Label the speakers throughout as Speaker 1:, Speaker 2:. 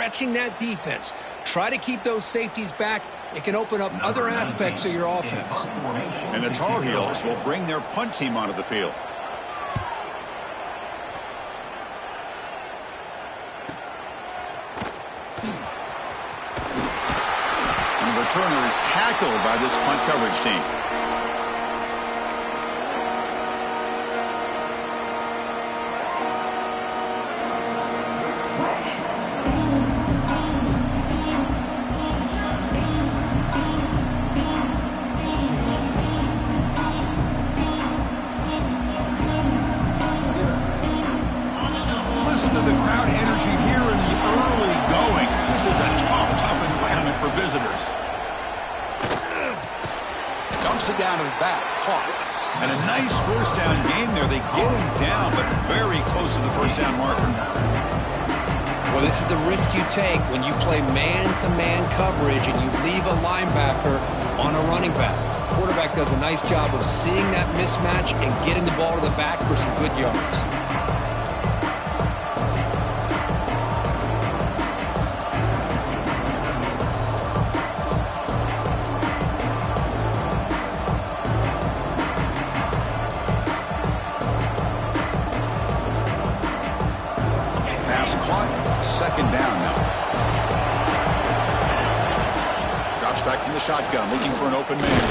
Speaker 1: stretching that defense. Try to keep those safeties back. It can open up other aspects of your offense.
Speaker 2: And the Tar Heels will bring their punt team onto the field. And the returner is tackled by this punt coverage team. Listen to the crowd energy here in the early going. This is a tough environment for visitors. Dumps it down to the back. Caught. And a nice first down gain there. They get him down, but very close to the first down marker.
Speaker 1: Well, this is the risk you take when you play man-to-man coverage and you leave a linebacker on a running back. The quarterback does a nice job of seeing that mismatch and getting the ball to the back for some good yards.
Speaker 2: Second down now. Drops back from the shotgun, looking for an open man.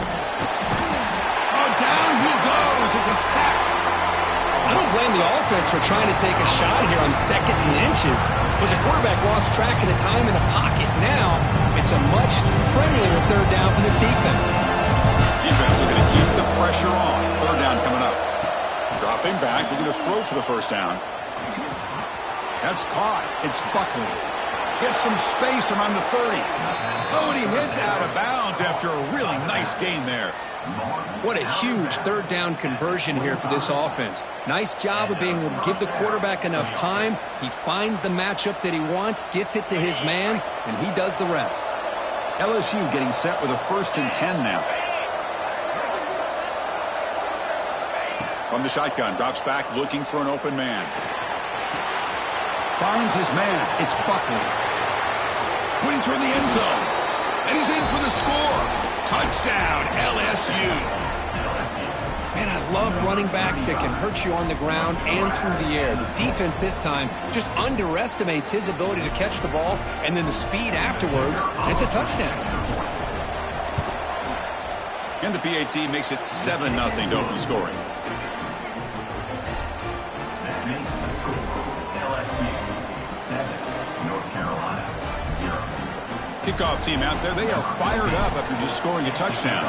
Speaker 2: Oh, down he goes. It's a sack.
Speaker 1: I don't blame the offense for trying to take a shot here on 2nd and inches, but the quarterback lost track of the time in the pocket. Now, it's a much friendlier 3rd down for this defense.
Speaker 2: Defense looking to keep the pressure on. 3rd down coming up. Dropping back, looking to throw for the first down. That's caught. It's Buckley. Gets some space around the 30. Oh, and he heads out of bounds after a really nice gain there.
Speaker 1: What a huge 3rd down conversion here for this offense. Nice job of being able to give the quarterback enough time. He finds the matchup that he wants, gets it to his man, and he does the rest.
Speaker 2: LSU getting set with a 1st and 10 now. From the shotgun, drops back looking for an open man. Finds his man. It's Buckley. Putting toward the end zone. And he's in for the score. Touchdown, LSU.
Speaker 1: Man, I love running backs that can hurt you on the ground and through the air. The defense this time just underestimates his ability to catch the ball, and then the speed afterwards, it's a touchdown.
Speaker 2: And the PAT makes it 7-0 to open scoring. Kickoff team out there. They are fired up after just scoring a touchdown.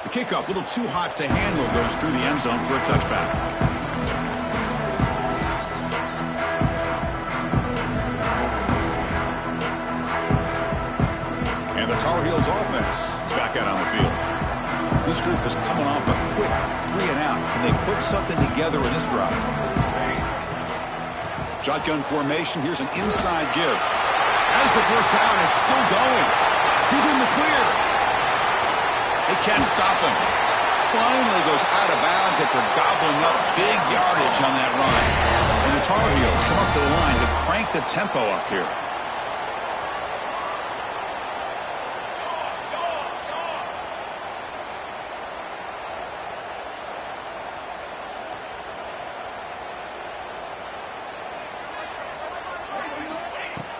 Speaker 2: The kickoff, a little too hot to handle, goes through the end zone for a touchback. And the Tar Heels offense is back out on the field. This group is coming off a quick 3 and out. Can they put something together in this drive? Shotgun formation. Here's an inside give. As the first down is still going. He's in the clear. They can't stop him. Finally goes out of bounds after gobbling up big yardage on that run. And the Tar Heels come up to the line to crank the tempo up here.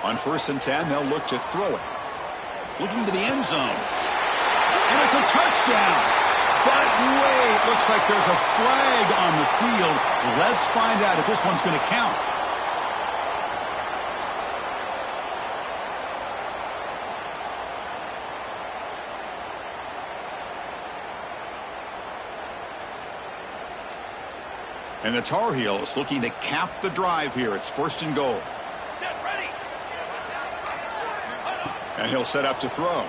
Speaker 2: On 1st and 10, they'll look to throw it. Looking to the end zone. And it's a touchdown. But wait, looks like there's a flag on the field. Let's find out if this one's going to count. And the Tar Heels looking to cap the drive here. It's 1st and goal. And he'll set up to throw.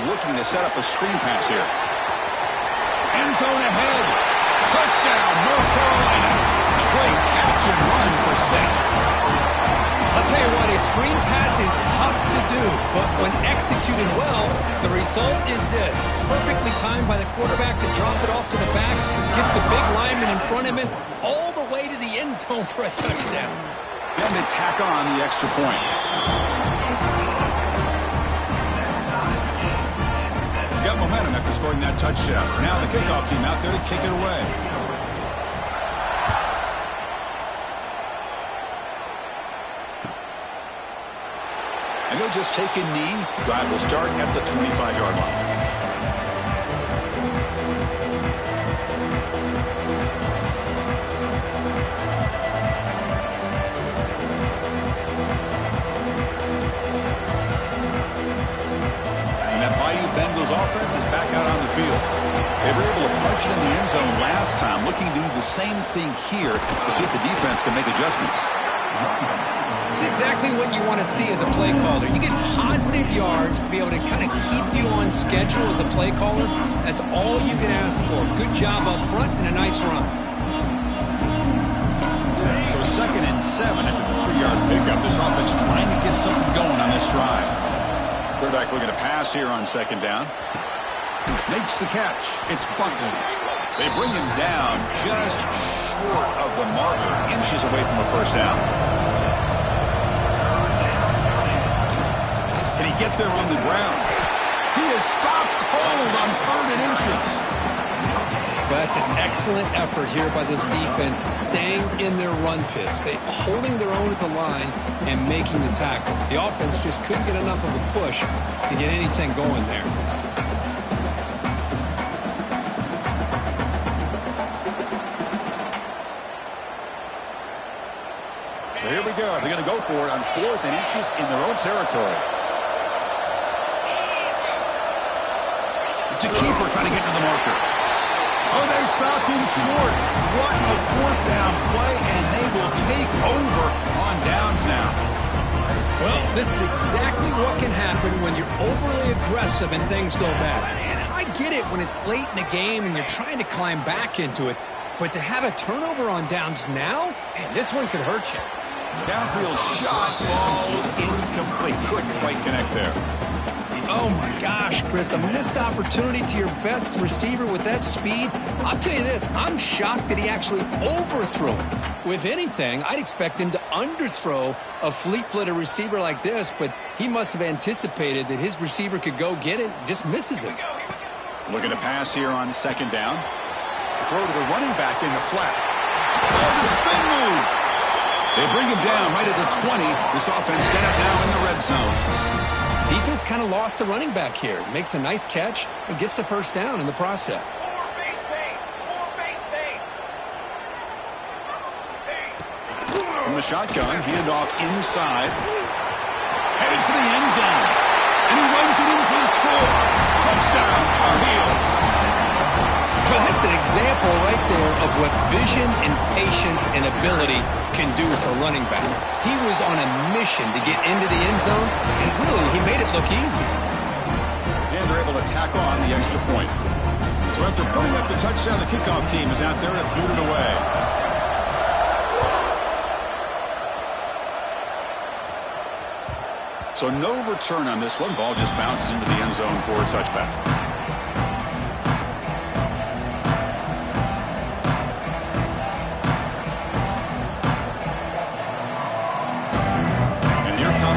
Speaker 2: Looking to set up a screen pass here. End zone ahead. Touchdown, North Carolina. A great catch and run for 6.
Speaker 1: I'll tell you what, a screen pass is tough to do, but when executed well, the result is this. Perfectly timed by the quarterback to drop it off to the back, gets the big lineman in front of him, all the way to the end zone for a touchdown.
Speaker 2: Then they tack on the extra point. Got momentum after scoring that touchdown. Now the kickoff team out there to kick it away. And they'll just take a knee. Drive will start at the 25-yard line. And that Bayou Bengals offense is back out on the field. They were able to punch it in the end zone last time, looking to do the same thing here to see if the defense can make adjustments.
Speaker 1: It's exactly what you want to see as a play caller. You get positive yards to be able to kind of keep you on schedule as a play caller. That's all you can ask for. Good job up front and a nice run.
Speaker 2: So 2nd and 7 at the 3-yard pickup. This offense trying to get something going on this drive. Quarterback looking to pass here on 2nd down. Makes the catch. It's Buckles. They bring him down just short of the marker, inches away from a first down. Get there on the ground. He is stopped cold on 3rd and inches.
Speaker 1: Well, that's an excellent effort here by this defense, staying in their run fits. They holding their own at the line and making the tackle. The offense just couldn't get enough of a push to get anything going there.
Speaker 2: So here we go. They're going to go for it on 4th and inches in their own territory. To keeper trying to get to the marker. Oh, they stopped him short. What a 4th down play, and they will take over on downs now.
Speaker 1: Well, this is exactly what can happen when you're overly aggressive and things go bad. And I get it when it's late in the game and you're trying to climb back into it, but to have a turnover on downs now, man, this one could hurt you.
Speaker 2: Downfield shot falls incomplete. Couldn't quite connect there.
Speaker 1: Oh, my gosh, Chris, a missed opportunity to your best receiver with that speed. I'll tell you this, I'm shocked that he actually overthrew him. If anything, I'd expect him to underthrow a fleet-footed receiver like this, but he must have anticipated that his receiver could go get it, just misses him.
Speaker 2: Looking to pass here on 2nd down. Throw to the running back in the flat. Oh, the spin move! They bring him down right at the 20. This offense set up now in the red zone.
Speaker 1: Defense kind of lost a running back here. Makes a nice catch and gets the first down in the process.
Speaker 2: From the shotgun, handoff inside. Headed for the end zone. And he runs it in for the score. Touchdown, Tar Heels.
Speaker 1: Well, that's an example right there of what vision and patience and ability can do for a running back. He was on a mission to get into the end zone, and really, he made it look easy.
Speaker 2: And they're able to tack on the extra point. So after putting up the touchdown, the kickoff team is out there to boot it away. So no return on this one. Ball just bounces into the end zone for a touchback.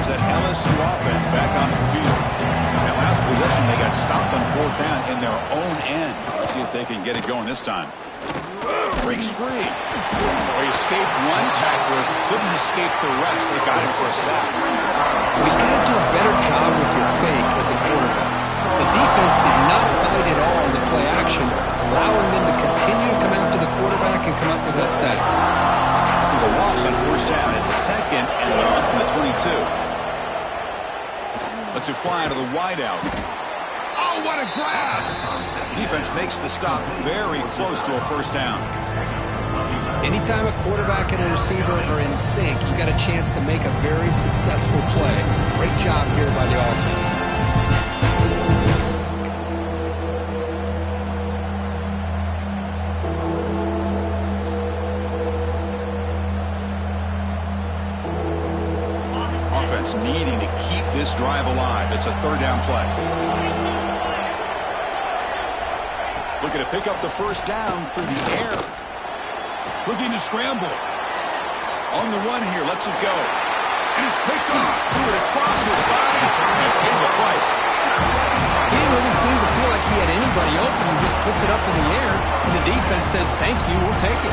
Speaker 2: That LSU offense back onto the field. That last possession, they got stopped on 4th down in their own end. Let's see if they can get it going this time. Breaks free. He escaped one tackler, couldn't escape the rest. They got him for a sack.
Speaker 1: We got to do a better job with your fake as a quarterback. The defense did not bite at all in the play action, allowing them to continue to come after the quarterback and come up with that sack.
Speaker 2: After the loss on 1st down, it's 2nd and 1 from the 22. Lets it fly to the wideout. Oh, what a grab! Defense makes the stop very close to a first down.
Speaker 1: Anytime a quarterback and a receiver are in sync, you got a chance to make a very successful play. Great job here by the offense.
Speaker 2: offense needing to keep this drive alive. It's a third down play. Looking to pick up the first down through the air. Looking to scramble. On the run here, lets it go. And it's picked off. Threw it across his body and paid the price.
Speaker 1: He didn't really seem to feel like he had anybody open. He just puts it up in the air, and the defense says, thank you, we'll take it.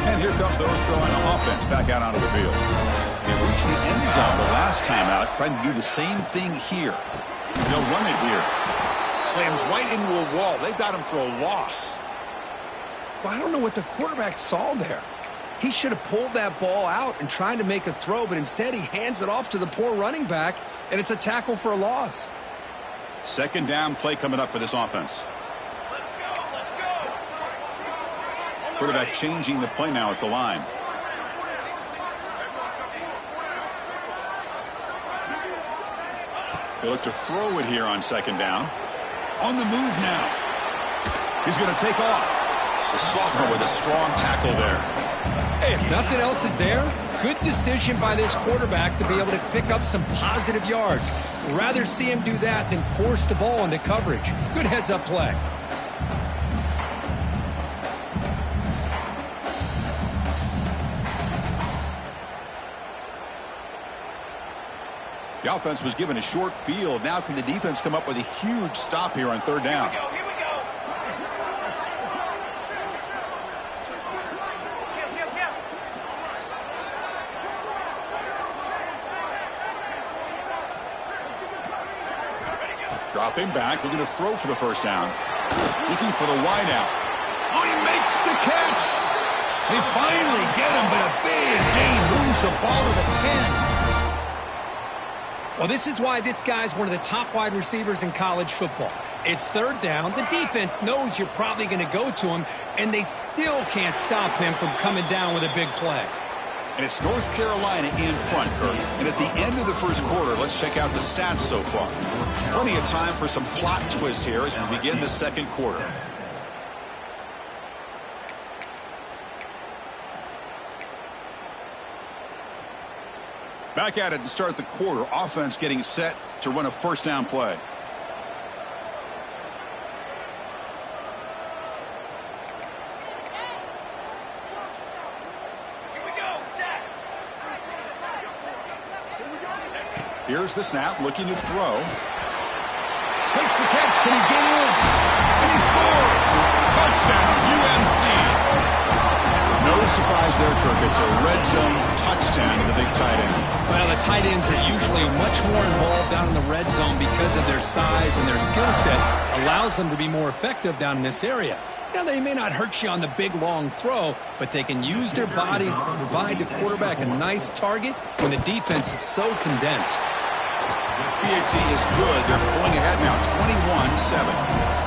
Speaker 2: And here comes the North Carolina offense back out onto the field. They reached the end zone the last time out, trying to do the same thing here. They'll run it here. Slams right into a wall. They've got him for a loss.
Speaker 1: Well, I don't know what the quarterback saw there. He should have pulled that ball out and tried to make a throw, but instead he hands it off to the poor running back, and it's a tackle for a loss.
Speaker 2: Second down play coming up for this offense. Quarterback changing the play now at the line. They look to throw it here on second down. On the move now. He's going to take off. The sophomore with a strong tackle there.
Speaker 1: Hey, if nothing else is there, good decision by this quarterback to be able to pick up some positive yards. Rather see him do that than force the ball into coverage. Good heads-up play.
Speaker 2: The offense was given a short field. Now can the defense come up with a huge stop here on third down?
Speaker 3: Here we go.
Speaker 2: Dropping back, looking to throw for the first down. Looking for the wide out. Oh, he makes the catch. They finally get him, but a big gain moves the ball to the 10.
Speaker 1: Well, this is why this guy's one of the top wide receivers in college football. It's third down. The defense knows you're probably going to go to him, and they still can't stop him from coming down with a big play.
Speaker 2: And it's North Carolina in front, Kirk. And at the end of the first quarter, let's check out the stats so far. Plenty of time for some plot twists here as we begin the second quarter. Back at it to start the quarter. Offense getting set to run a first down play.
Speaker 3: Here we go. Set.
Speaker 2: Here's the snap, looking to throw. Makes the catch. Can he get in? And he scores! Touchdown, UMC. No surprise there, Kirk. It's a red zone touchdown to the big tight end.
Speaker 1: Well, the tight ends are usually much more involved down in the red zone because of their size and their skill set. Allows them to be more effective down in this area. Now, they may not hurt you on the big, long throw, but they can use their bodies to provide the quarterback a nice target when the defense is so condensed.
Speaker 2: PAT is good. They're pulling ahead now, 21-7.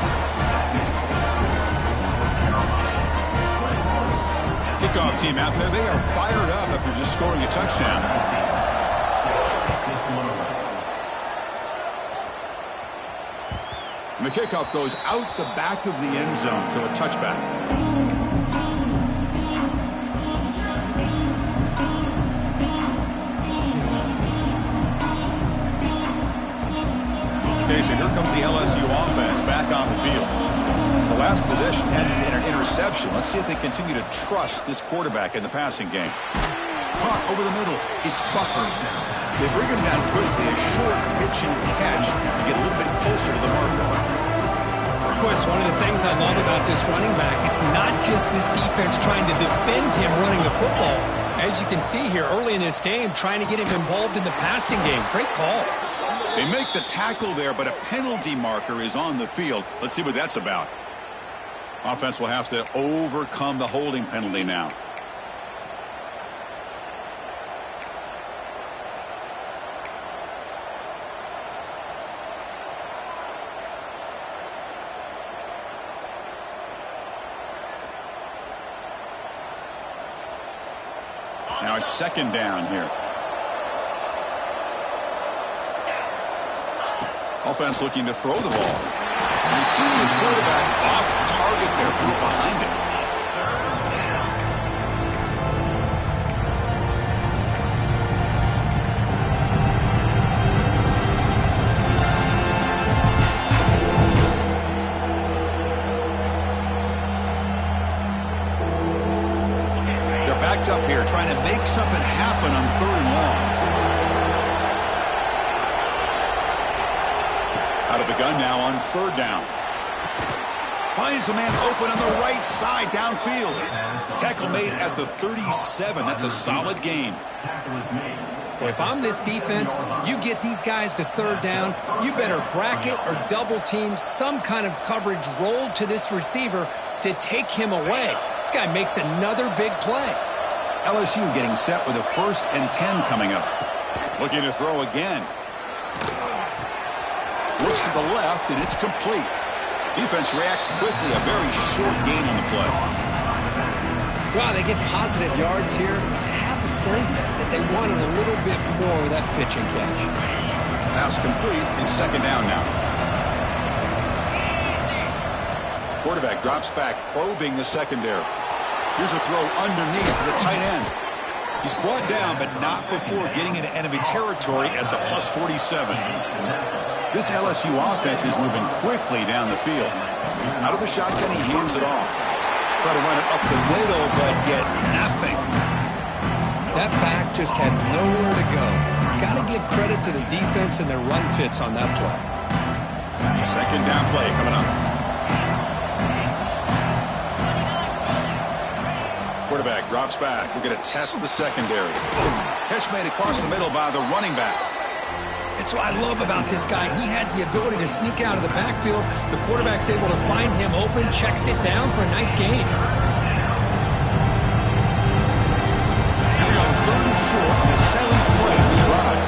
Speaker 2: Kickoff team out there. They are fired up after just scoring a touchdown. And the kickoff goes out the back of the end zone, so a touchback. Okay, so here comes the LSU offense back on the field. The last possession ended in an interception. Let's see if they continue to trust this quarterback in the passing game. Caught over the middle. It's Butler. They bring him down quickly. A short pitch and catch to get a little bit closer to the marker.
Speaker 1: Of course, one of the things I love about this running back, it's not just this defense trying to defend him running the football. As you can see here early in this game, trying to get him involved in the passing game. Great call.
Speaker 2: They make the tackle there, but a penalty marker is on the field. Let's see what that's about. Offense will have to overcome the holding penalty now. Now it's second down here. Offense looking to throw the ball. You see the quarterback off target there, threw it behind him. They're backed up here, trying to make something happen on 3rd and long. Out of the gun now on 3rd down. Finds a man open on the right side downfield. Tackle made at the 37. That's a solid gain.
Speaker 1: Well, if I'm this defense, you get these guys to 3rd down, you better bracket or double team some kind of coverage rolled to this receiver to take him away. This guy makes another big play.
Speaker 2: LSU getting set with a 1st and 10 coming up. Looking to throw again. Looks to the left, and it's complete. Defense reacts quickly. A very short gain on the play.
Speaker 1: Wow, they get positive yards here. I have a sense that they wanted a little bit more with that pitch and catch.
Speaker 2: Pass complete, and 2nd down now. Quarterback drops back, probing the secondary. Here's a throw underneath to the tight end. He's brought down, but not before getting into enemy territory at the +47. This LSU offense is moving quickly down the field. Out of the shotgun, he hands it off. Try to run it up the middle, but get nothing.
Speaker 1: That back just had nowhere to go. Got to give credit to the defense and their run fits on that play.
Speaker 2: 2nd down play coming up. Quarterback drops back. We're going to test the secondary. Catch made across the middle by the running back.
Speaker 1: That's what I love about this guy. He has the ability to sneak out of the backfield. The quarterback's able to find him open, checks it down for a nice gain.
Speaker 2: Here we go, 3rd and short on the 7th play of this drive.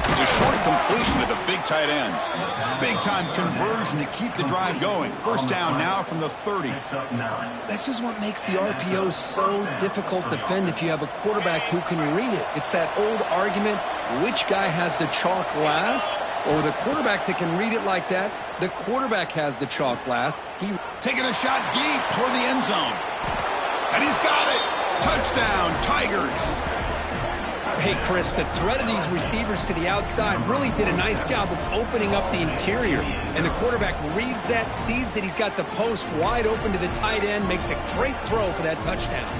Speaker 2: It's a short completion to the big tight end. Big-time conversion to keep the drive going. 1st down now from the 30.
Speaker 1: This is what makes the RPO so difficult to defend if you have a quarterback who can read it. It's that old argument, which guy has the chalk last? Or the quarterback that can read it like that, the quarterback has the chalk last. He
Speaker 2: taking a shot deep toward the end zone. And he's got it. Touchdown, Tigers.
Speaker 1: Hey, Chris, the threat of these receivers to the outside really did a nice job of opening up the interior. And the quarterback reads that, sees that he's got the post wide open to the tight end, makes a great throw for that touchdown.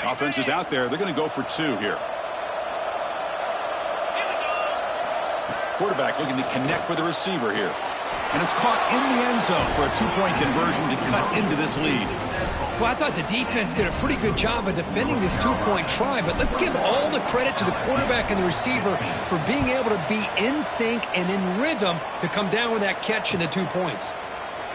Speaker 2: Offense is out there. They're going to go for 2 here. Quarterback looking to connect with the receiver here. And it's caught in the end zone for a 2-point conversion to cut into this lead.
Speaker 1: Well, I thought the defense did a pretty good job of defending this 2-point try, but let's give all the credit to the quarterback and the receiver for being able to be in sync and in rhythm to come down with that catch and the 2 points.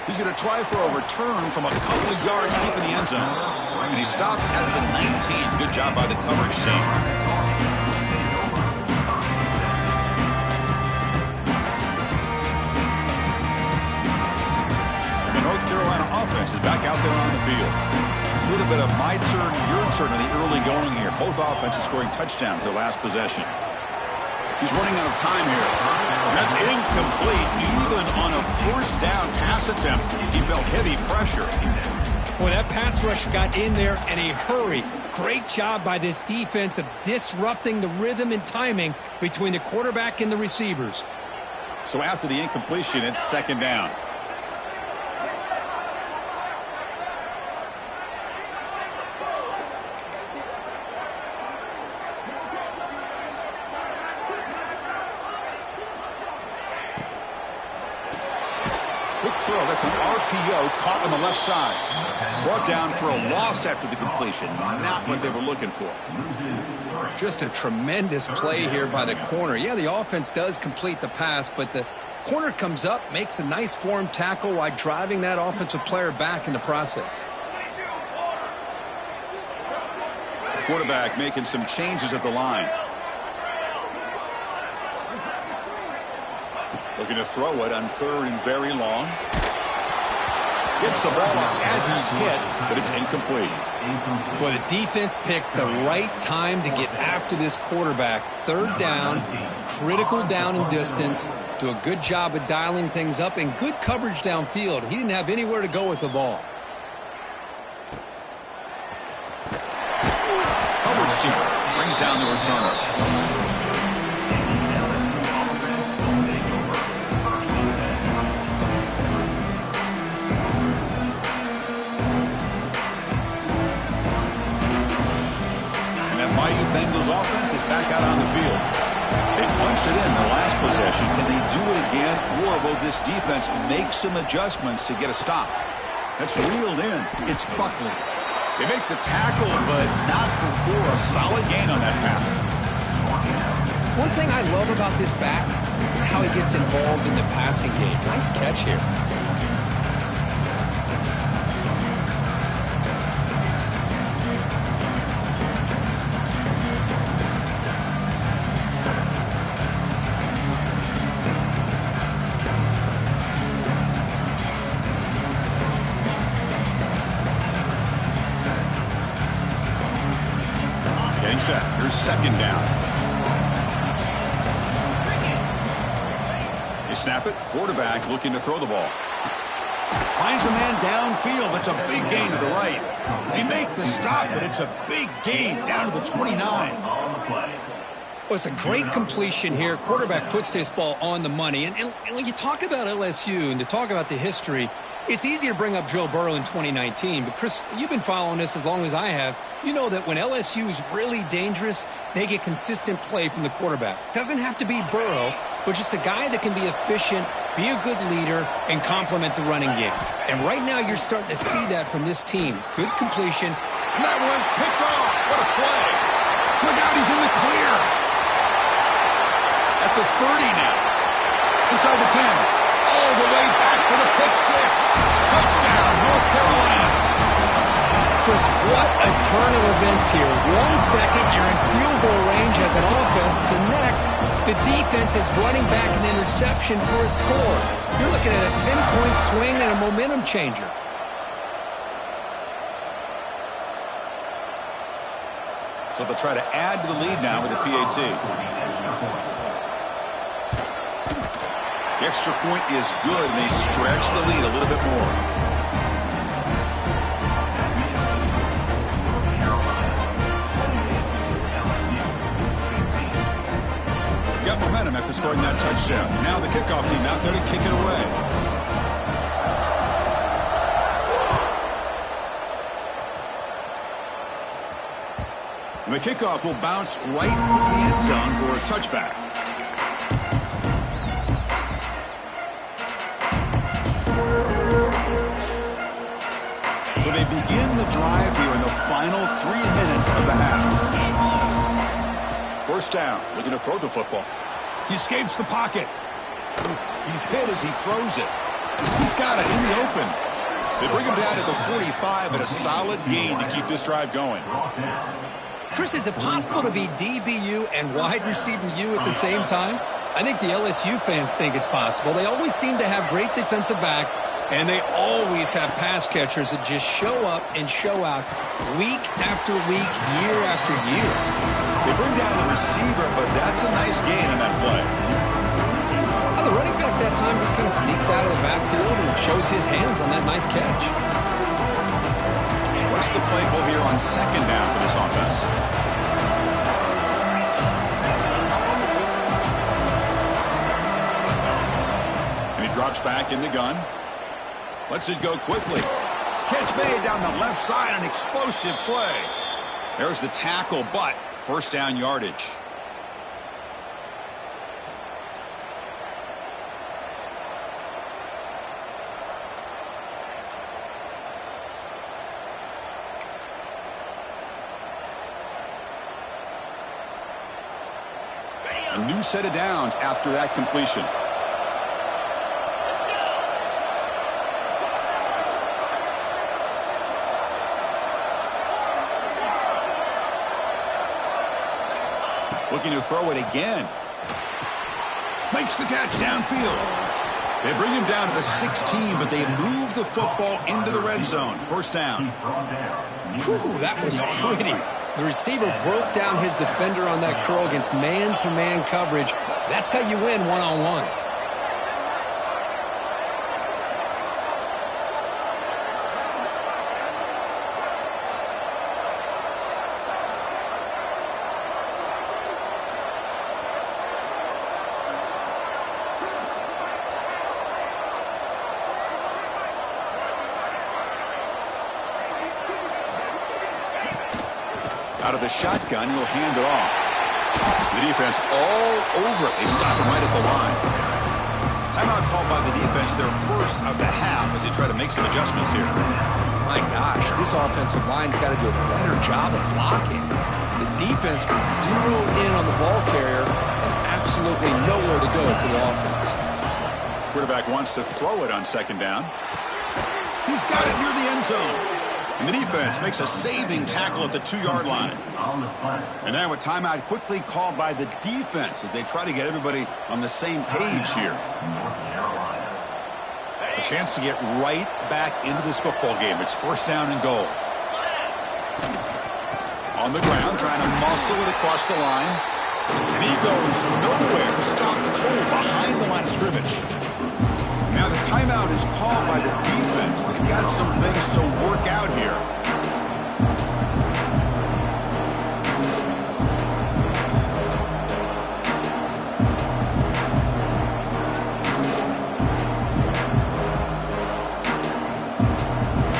Speaker 2: He's going to try for a return from a couple of yards deep in the end zone. And he stopped at the 19. Good job by the coverage team. The North Carolina offense is back out there on the field. A little bit of my turn, your turn in the early going here. Both offenses scoring touchdowns their last possession. He's running out of time here. That's incomplete. Even on a 1st down pass attempt, he felt heavy pressure.
Speaker 1: Well, that pass rush got in there in a hurry. Great job by this defense of disrupting the rhythm and timing between the quarterback and the receivers.
Speaker 2: So after the incompletion, it's 2nd down. Quick throw. That's an RPO caught on the left side. Brought down for a loss after the completion. Not what they were looking for.
Speaker 1: Just a tremendous play here by the corner. Yeah, the offense does complete the pass, but the Corner comes up, makes a nice form tackle while driving that offensive player back in the process.
Speaker 2: Quarterback making some changes at the line. Looking to throw it on 3rd and very long. Gets the ball off as he's hit, but it's incomplete.
Speaker 1: Well, the defense picks the right time to get after this quarterback. 3rd down, critical down and distance. Do a good job of dialing things up and good coverage downfield. He didn't have anywhere to go with the ball.
Speaker 2: Coverage team brings down the returner. Bengals offense is back out on the field. They punched it in their last possession. Can they do it again, or will this defense make some adjustments to get a stop? That's reeled in. It's Buckley. They make the tackle, but not before a solid gain on that pass.
Speaker 1: One thing I love about this back is how he gets involved in the passing game. Nice catch here.
Speaker 2: Set. Here's 2nd down. They snap it. Quarterback looking to throw the ball. Finds a man downfield. That's a big gain to the right. They make the stop, but it's a big gain down to the 29.
Speaker 1: Well, it's a great completion here. Quarterback puts this ball on the money. And when you talk about LSU and to talk about the history, it's easy to bring up Joe Burrow in 2019, but Chris, you've been following this as long as I have. You know that when LSU is really dangerous, they get consistent play from the quarterback. Doesn't have to be Burrow, but just a guy that can be efficient, be a good leader, and complement the running game. And right now you're starting to see that from this team. Good completion.
Speaker 2: And that one's picked off. What a play. Look out, he's in the clear. At the 30 now. Inside the 10. All the way back for the pick 6. Touchdown, North Carolina.
Speaker 1: Chris, what a turn of events here. 1 second, you're in field goal range as an offense. The next, the defense is running back an interception for a score. You're looking at a 10-point swing and a momentum changer.
Speaker 2: So they'll try to add to the lead now with the PAT. The extra point is good, and they stretch the lead a little bit more. Got momentum after scoring that touchdown. Now the kickoff team out there to kick it away. And the kickoff will bounce right through the end zone for a touchback. So they begin the drive here in the final 3 minutes of the half. 1st down, looking to throw the football. He escapes the pocket. He's hit as he throws it. He's got it in the open. They bring him down to the 45 at a solid gain to keep this drive going.
Speaker 1: Chris, is it possible to be DBU and wide receiver U at the same time? I think the LSU fans think it's possible. They always seem to have great defensive backs, and they always have pass catchers that just show up and show out week after week, year after year.
Speaker 2: They bring down the receiver, but that's a nice gain on that play.
Speaker 1: Well, the running back that time just kind of sneaks out of the backfield and shows his hands on that nice catch.
Speaker 2: What's the play call here on 2nd down for this offense? Drops back in the gun. Lets it go quickly. Catch made down the left side. An explosive play. There's the tackle, but 1st down yardage. A new set of downs after that completion. looking to throw it again. Makes the catch downfield. They bring him down to the 16, but they move the football into the red zone. First down.
Speaker 1: Whew, that was pretty. The receiver broke down his defender on that curl against man-to-man coverage. That's how you win one-on-ones.
Speaker 2: Out of the shotgun, he'll hand it off. The defense all over it. They stop him right at the line. Timeout called by the defense, their first of the half, as they try to make some adjustments here.
Speaker 1: My gosh, this offensive line's got to do a better job of blocking. The defense was zeroed in on the ball carrier and absolutely nowhere to go for the offense.
Speaker 2: Quarterback wants to throw it on second down. He's got it near the end zone. And the defense makes a saving tackle at the 2-yard line. And now a timeout quickly called by the defense as they try to get everybody on the same page here. A chance to get right back into this football game. It's first down and goal. On the ground, trying to muscle it across the line. And he goes nowhere. Stopped cold behind the line of scrimmage. Now the timeout is called by the defense. They've got some things to work out here.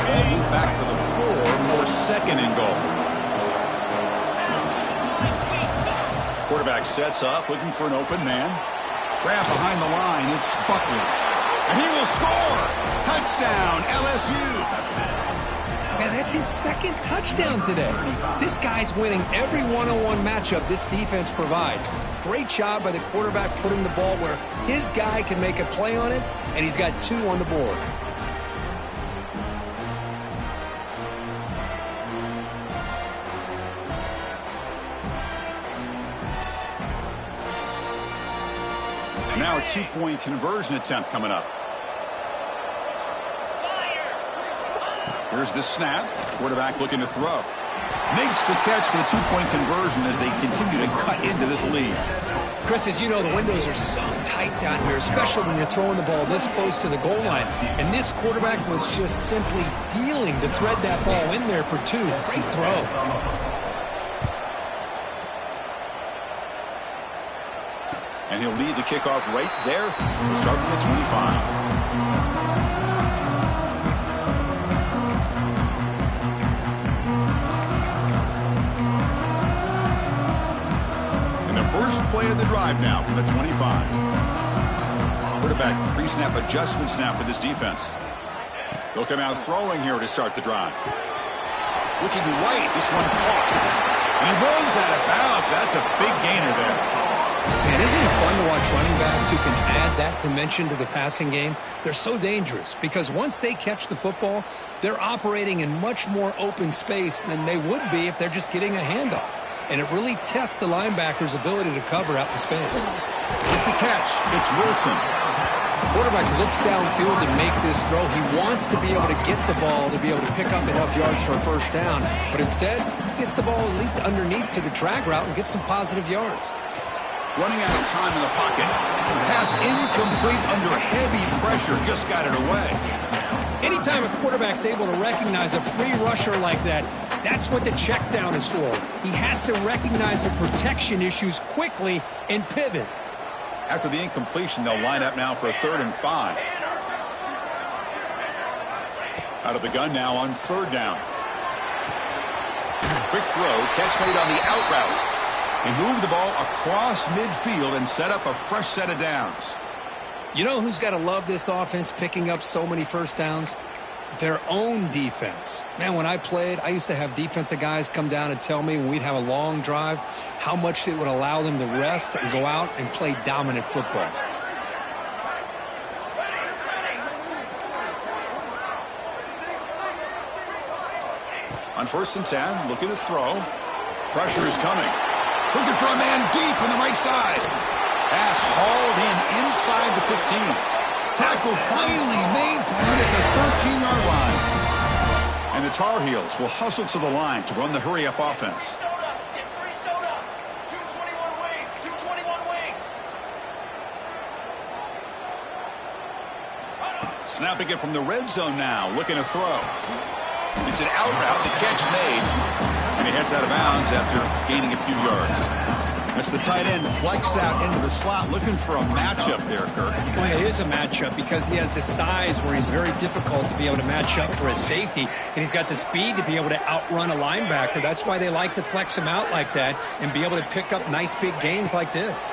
Speaker 2: Ball moved back to the 4 for second and goal. Quarterback sets up, looking for an open man. Grab behind the line. It's Buckley. And he will score! Touchdown, LSU!
Speaker 1: Man, that's his second touchdown today. This guy's winning every one-on-one matchup this defense provides. Great job by the quarterback putting the ball where his guy can make a play on it, and he's got 2 on the board.
Speaker 2: And now a 2-point conversion attempt coming up. Here's the snap. Quarterback looking to throw. Makes the catch for the 2-point conversion as they continue to cut into this lead.
Speaker 1: Chris, as you know, the windows are so tight down here, especially when you're throwing the ball this close to the goal line. And this quarterback was just simply dealing to thread that ball in there for 2. Great throw.
Speaker 2: And he'll lead the kickoff right there to start from the 25. First play of the drive now from the 25. Quarterback pre-snap adjustments now for this defense. They'll come out throwing here to start the drive. Looking right, this one caught. And he runs out of bounds. That's a big gainer there.
Speaker 1: Man, isn't it fun to watch running backs who can add that dimension to the passing game? They're so dangerous because once they catch the football, they're operating in much more open space than they would be if they're just getting a handoff. And it really tests the linebacker's ability to cover out in space.
Speaker 2: With the catch, it's Wilson.
Speaker 1: The quarterback looks downfield to make this throw. He wants to be able to get the ball to be able to pick up enough yards for a first down. But instead, he gets the ball at least underneath to the drag route and gets some positive yards.
Speaker 2: Running out of time in the pocket. Pass incomplete under heavy pressure. Just got it away.
Speaker 1: Anytime a quarterback's able to recognize a free rusher like that, that's what the check down is for. He has to recognize the protection issues quickly and pivot.
Speaker 2: After the incompletion, they'll line up now for a 3rd and 5. Out of the gun now on 3rd down. Quick throw, catch made on the out route. They move the ball across midfield and set up a fresh set of downs.
Speaker 1: You know who's got to love this offense picking up so many first downs? Their own defense. Man, when I played, I used to have defensive guys come down and tell me when we'd have a long drive how much it would allow them to rest and go out and play dominant football. On 1st and 10, looking to throw. Pressure is coming.
Speaker 2: Looking for a man deep on the right side. Pass hauled in inside the 15. Tackle finally made down at the 13-yard line. And the Tar Heels will hustle to the line to run the hurry-up offense. Snapping it from the red zone now, looking to throw. It's an out route, the catch made, and he heads out of bounds after gaining a few yards. That's the tight end flex out into the slot, looking for a matchup there, Kirk.
Speaker 1: Well, it is a matchup because he has the size where he's very difficult to be able to match up for a safety, and he's got the speed to be able to outrun a linebacker. That's why they like to flex him out like that and be able to pick up nice big gains like this.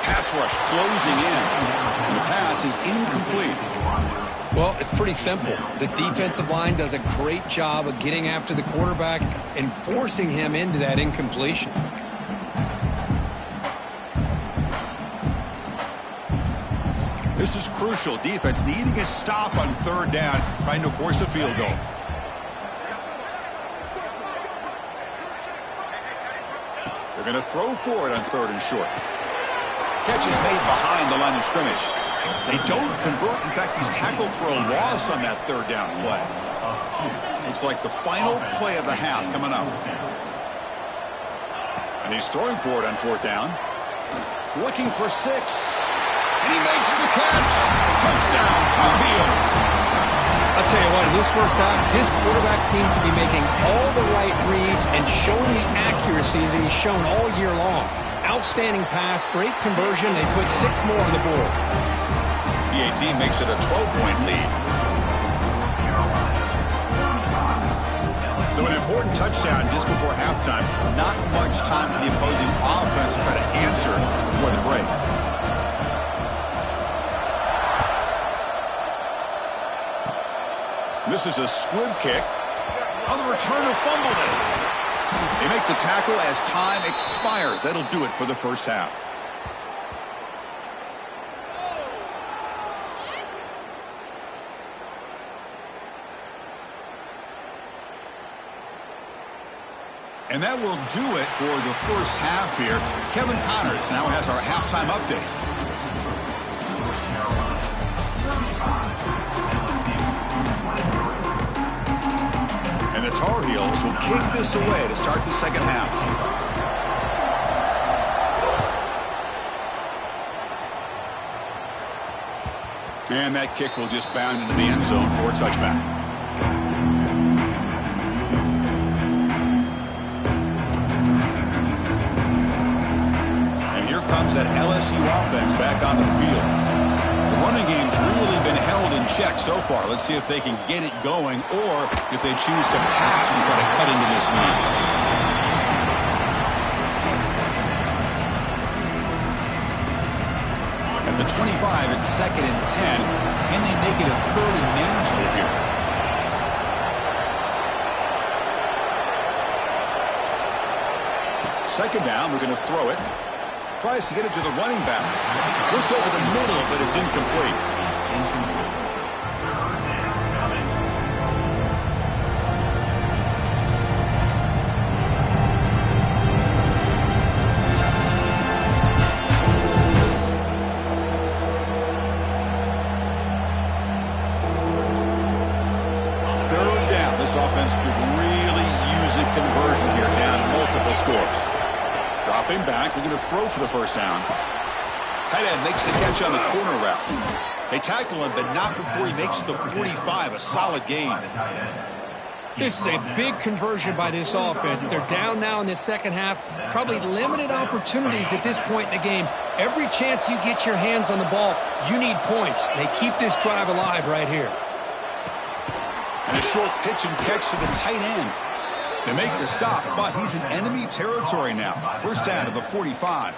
Speaker 2: Pass rush closing in, and the pass is incomplete.
Speaker 1: Well, it's pretty simple. The defensive line does a great job of getting after the quarterback and forcing him into that incompletion.
Speaker 2: This is crucial. Defense needing a stop on third down, trying to force a field goal. They're going to throw for it on third and short. Catch is made behind the line of scrimmage. They don't convert. In fact, he's tackled for a loss on that third down play. Looks like the final play of the half coming up. And he's throwing for it on fourth down. Looking for 6. And he makes the catch. Touchdown, Tar Heels.
Speaker 1: I'll tell you what, in this first half, this quarterback seems to be making all the right reads and showing the accuracy that he's shown all year long. Outstanding pass, great conversion. They put 6 more on the board.
Speaker 2: The team makes it a 12-point lead. So an important touchdown just before halftime. Not much time for the opposing offense to try to answer before the break. This is a squib kick. On the returner, fumbled it. They make the tackle as time expires. That'll do it for the first half. And that will do it for the first half here. Kevin Connors now has our halftime update. And the Tar Heels will kick this away to start the second half. And that kick will just bound into the end zone for a touchback. And here comes that LSU offense back onto the field. The running game's really been held in check so far. Let's see if they can get it going or if they choose to pass and try to cut into this lead. At the 25, it's 2nd and 10. Can they make it a third and manageable here? Second down, we're going to throw it. Tries to get it to the running back. Looked over the middle, but it's incomplete. Third down. This offense could really use a conversion here, down multiple scores. Dropping back, we're going to throw for the first down. Tight end makes the catch on the corner route. They tackle him, but not before he makes the 45, a solid gain.
Speaker 1: This is a big conversion by this offense. They're down now in the second half. Probably limited opportunities at this point in the game. Every chance you get your hands on the ball, you need points. They keep this drive alive right here.
Speaker 2: And a short pitch and catch to the tight end. They make the stop, but he's in enemy territory now. First down to the 45.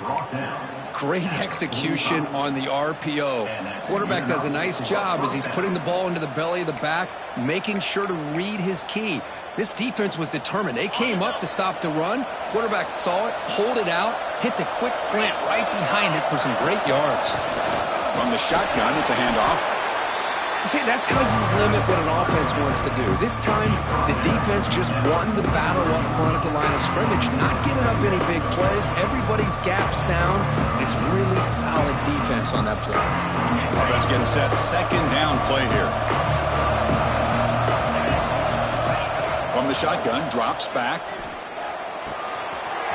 Speaker 1: Great execution on the RPO. Quarterback does a nice job as he's putting the ball into the belly of the back, making sure to read his key. This defense was determined. They came up to stop the run. Quarterback saw it, pulled it out, hit the quick slant right behind it for some great yards.
Speaker 2: From the shotgun, it's a handoff.
Speaker 1: See, that's how you limit what an offense wants to do. This time, the defense just won the battle up front at the line of scrimmage, not giving up any big plays. Everybody's gap sound. It's really solid defense on that play.
Speaker 2: Offense getting set. Second down play here. From the shotgun, drops back.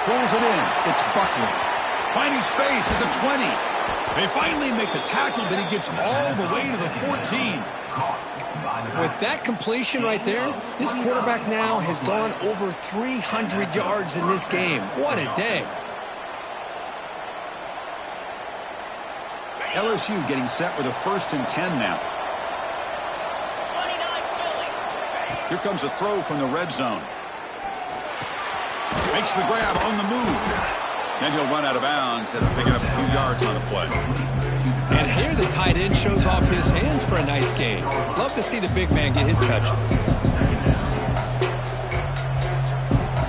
Speaker 2: Pulls it in. It's Buckley. Finding space at the 20. They finally make the tackle, but he gets all the way to the 14.
Speaker 1: With that completion right there, this quarterback now has gone over 300 yards in this game. What a day.
Speaker 2: LSU getting set with a 1st and 10 now. Here comes a throw from the red zone. Makes the grab on the move. Then he'll run out of bounds and picking up a few yards on the play.
Speaker 1: And here the tight end shows off his hands for a nice gain. Love to see the big man get his touches.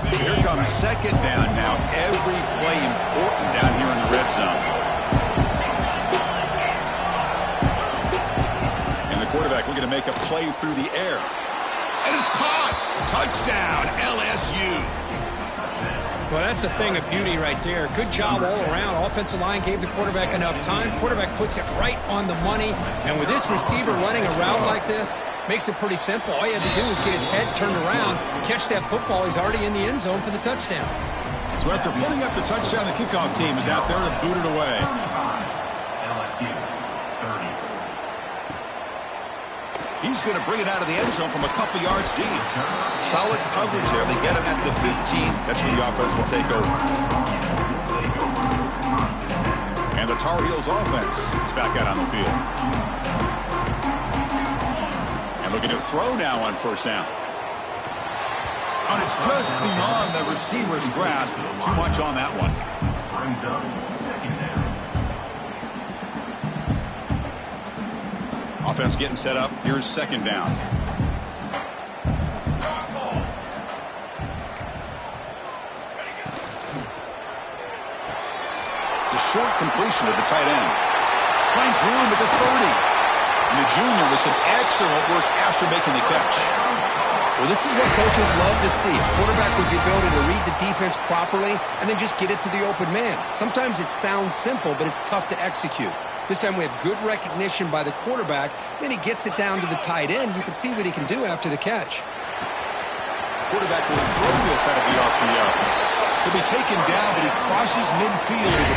Speaker 2: So here comes second down now. Every play important down here in the red zone. And the quarterback looking to make a play through the air. And it's caught. Touchdown, LSU.
Speaker 1: Well, that's a thing of beauty right there. Good job all around. Offensive line gave the quarterback enough time. Quarterback puts it right on the money. And with this receiver running a route like this, makes it pretty simple. All you have to do is get his head turned around, catch that football. He's already in the end zone for the touchdown.
Speaker 2: So after putting up the touchdown, the kickoff team is out there to boot it away.
Speaker 3: LSU, 30.
Speaker 2: He's going to bring it out of the end zone from a couple yards deep. Solid coverage there. They get him at the 15. That's where the offense will take over. And the Tar Heels offense is back out on the field. And looking to throw now on 1st down. And it's just beyond the receiver's grasp. Too much on that one.
Speaker 3: Brings up 2nd down.
Speaker 2: Offense getting set up. Here's 2nd down. It's a short completion to the tight end. Finds room at the 30. And the junior with some excellent work after making the catch.
Speaker 1: Well, this is what coaches love to see. A quarterback with the ability to read the defense properly and then just get it to the open man. Sometimes it sounds simple, but it's tough to execute. This time we have good recognition by the quarterback. Then he gets it down to the tight end. You can see what he can do after the catch.
Speaker 2: Quarterback will throw this out of the RPO. He'll be taken down, but he crosses midfield at the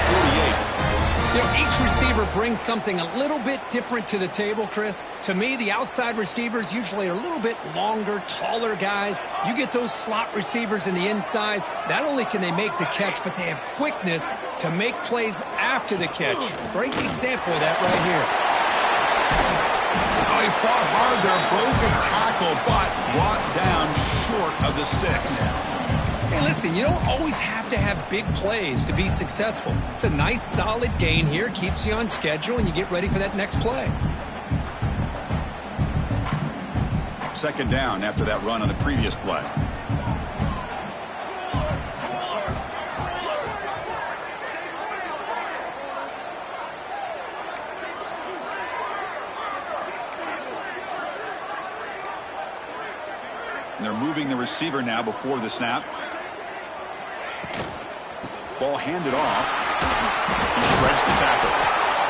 Speaker 2: 48.
Speaker 1: You know, each receiver brings something a little bit different to the table, Chris. To me, the outside receivers usually are a little bit longer, taller guys. You get those slot receivers in the inside, not only can they make the catch, but they have quickness to make plays after the catch. Great example of that right here.
Speaker 2: Oh, he fought hard there, broke a tackle, but brought down short of the sticks.
Speaker 1: Hey, listen, you don't always have to have big plays to be successful. It's a nice, solid gain here. Keeps you on schedule, and you get ready for that next play.
Speaker 2: 2nd down after that run on the previous play. And they're moving the receiver now before the snap. Ball handed off. He shreds the tackle.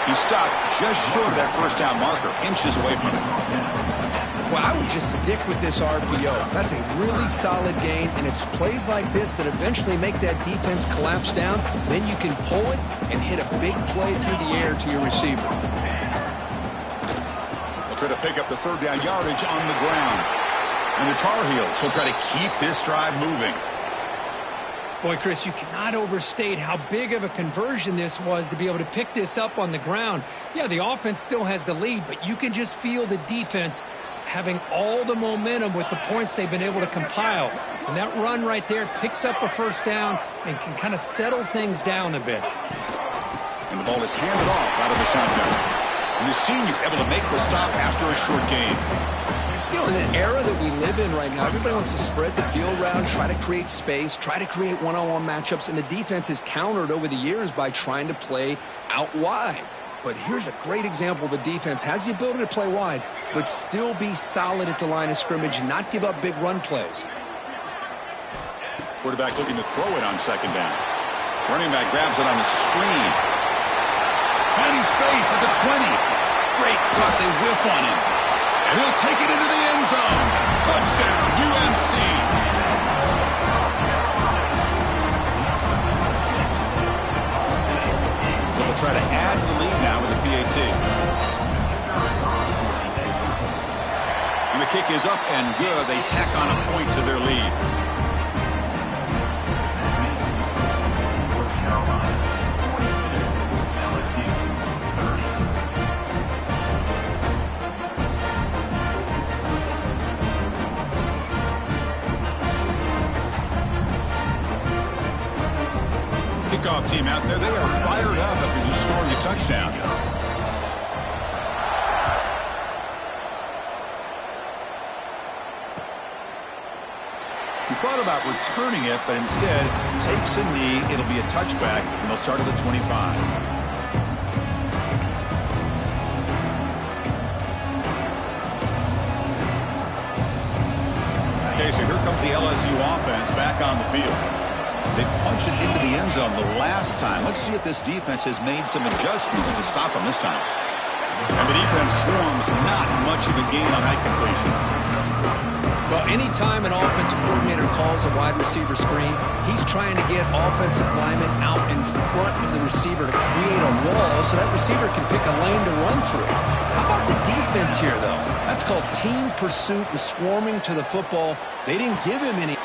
Speaker 2: He stopped just short of that 1st down marker, inches away from it.
Speaker 1: Well, I would just stick with this RPO. That's a really solid gain, and it's plays like this that eventually make that defense collapse down. Then you can pull it and hit a big play through the air to your receiver.
Speaker 2: They'll try to pick up the 3rd down yardage on the ground. And the Tar Heels will try to keep this drive moving.
Speaker 1: Boy, Chris, you cannot overstate how big of a conversion this was to be able to pick this up on the ground. Yeah, the offense still has the lead, but you can just feel the defense having all the momentum with the points they've been able to compile. And that run right there picks up a 1st down and can kind of settle things down a bit.
Speaker 2: And the ball is handed off out of the shotgun. And the senior able to make the stop after a short gain.
Speaker 1: You know, in the era that we live in right now, everybody wants to spread the field around, try to create space, try to create one-on-one matchups, and the defense is countered over the years by trying to play out wide. But here's a great example. The defense has the ability to play wide, but still be solid at the line of scrimmage and not give up big run plays.
Speaker 2: Quarterback looking to throw it on second down. Running back grabs it on the screen. Finding space at the 20. Great cut. They whiff on him. And he'll take it into the end zone. Touchdown, UNC. So they'll try to add to the lead now with a PAT. And the kick is up and good. They tack on a point to their lead. Kickoff team out there, they are fired up after just scoring a touchdown. He thought about returning it, but instead takes a knee. It'll be a touchback, and they'll start at the 25. Okay, so here comes the LSU offense back on the field. They punched it into the end zone the last time. Let's see if this defense has made some adjustments to stop them this time. And the defense swarms, not much of a gain on that completion.
Speaker 1: Well, anytime an offensive coordinator calls a wide receiver screen, he's trying to get offensive linemen out in front of the receiver to create a wall so that receiver can pick a lane to run through. How about the defense here, though? That's called team pursuit and swarming to the football. They didn't give him any.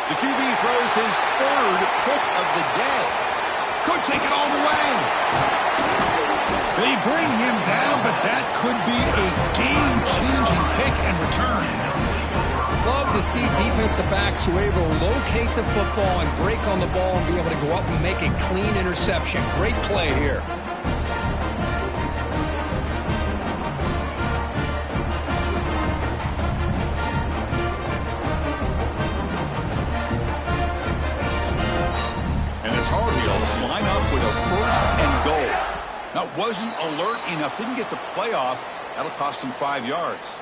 Speaker 2: The QB throws his third pick of the day. Could take it all the way. They bring him down, but that could be a game-changing pick and return.
Speaker 1: Love to see defensive backs who are able to locate the football and break on the ball and be able to go up and make a clean interception. Great play here.
Speaker 2: Line up with a first and goal. Now, wasn't alert enough, didn't get the playoff. That'll cost him 5 yards.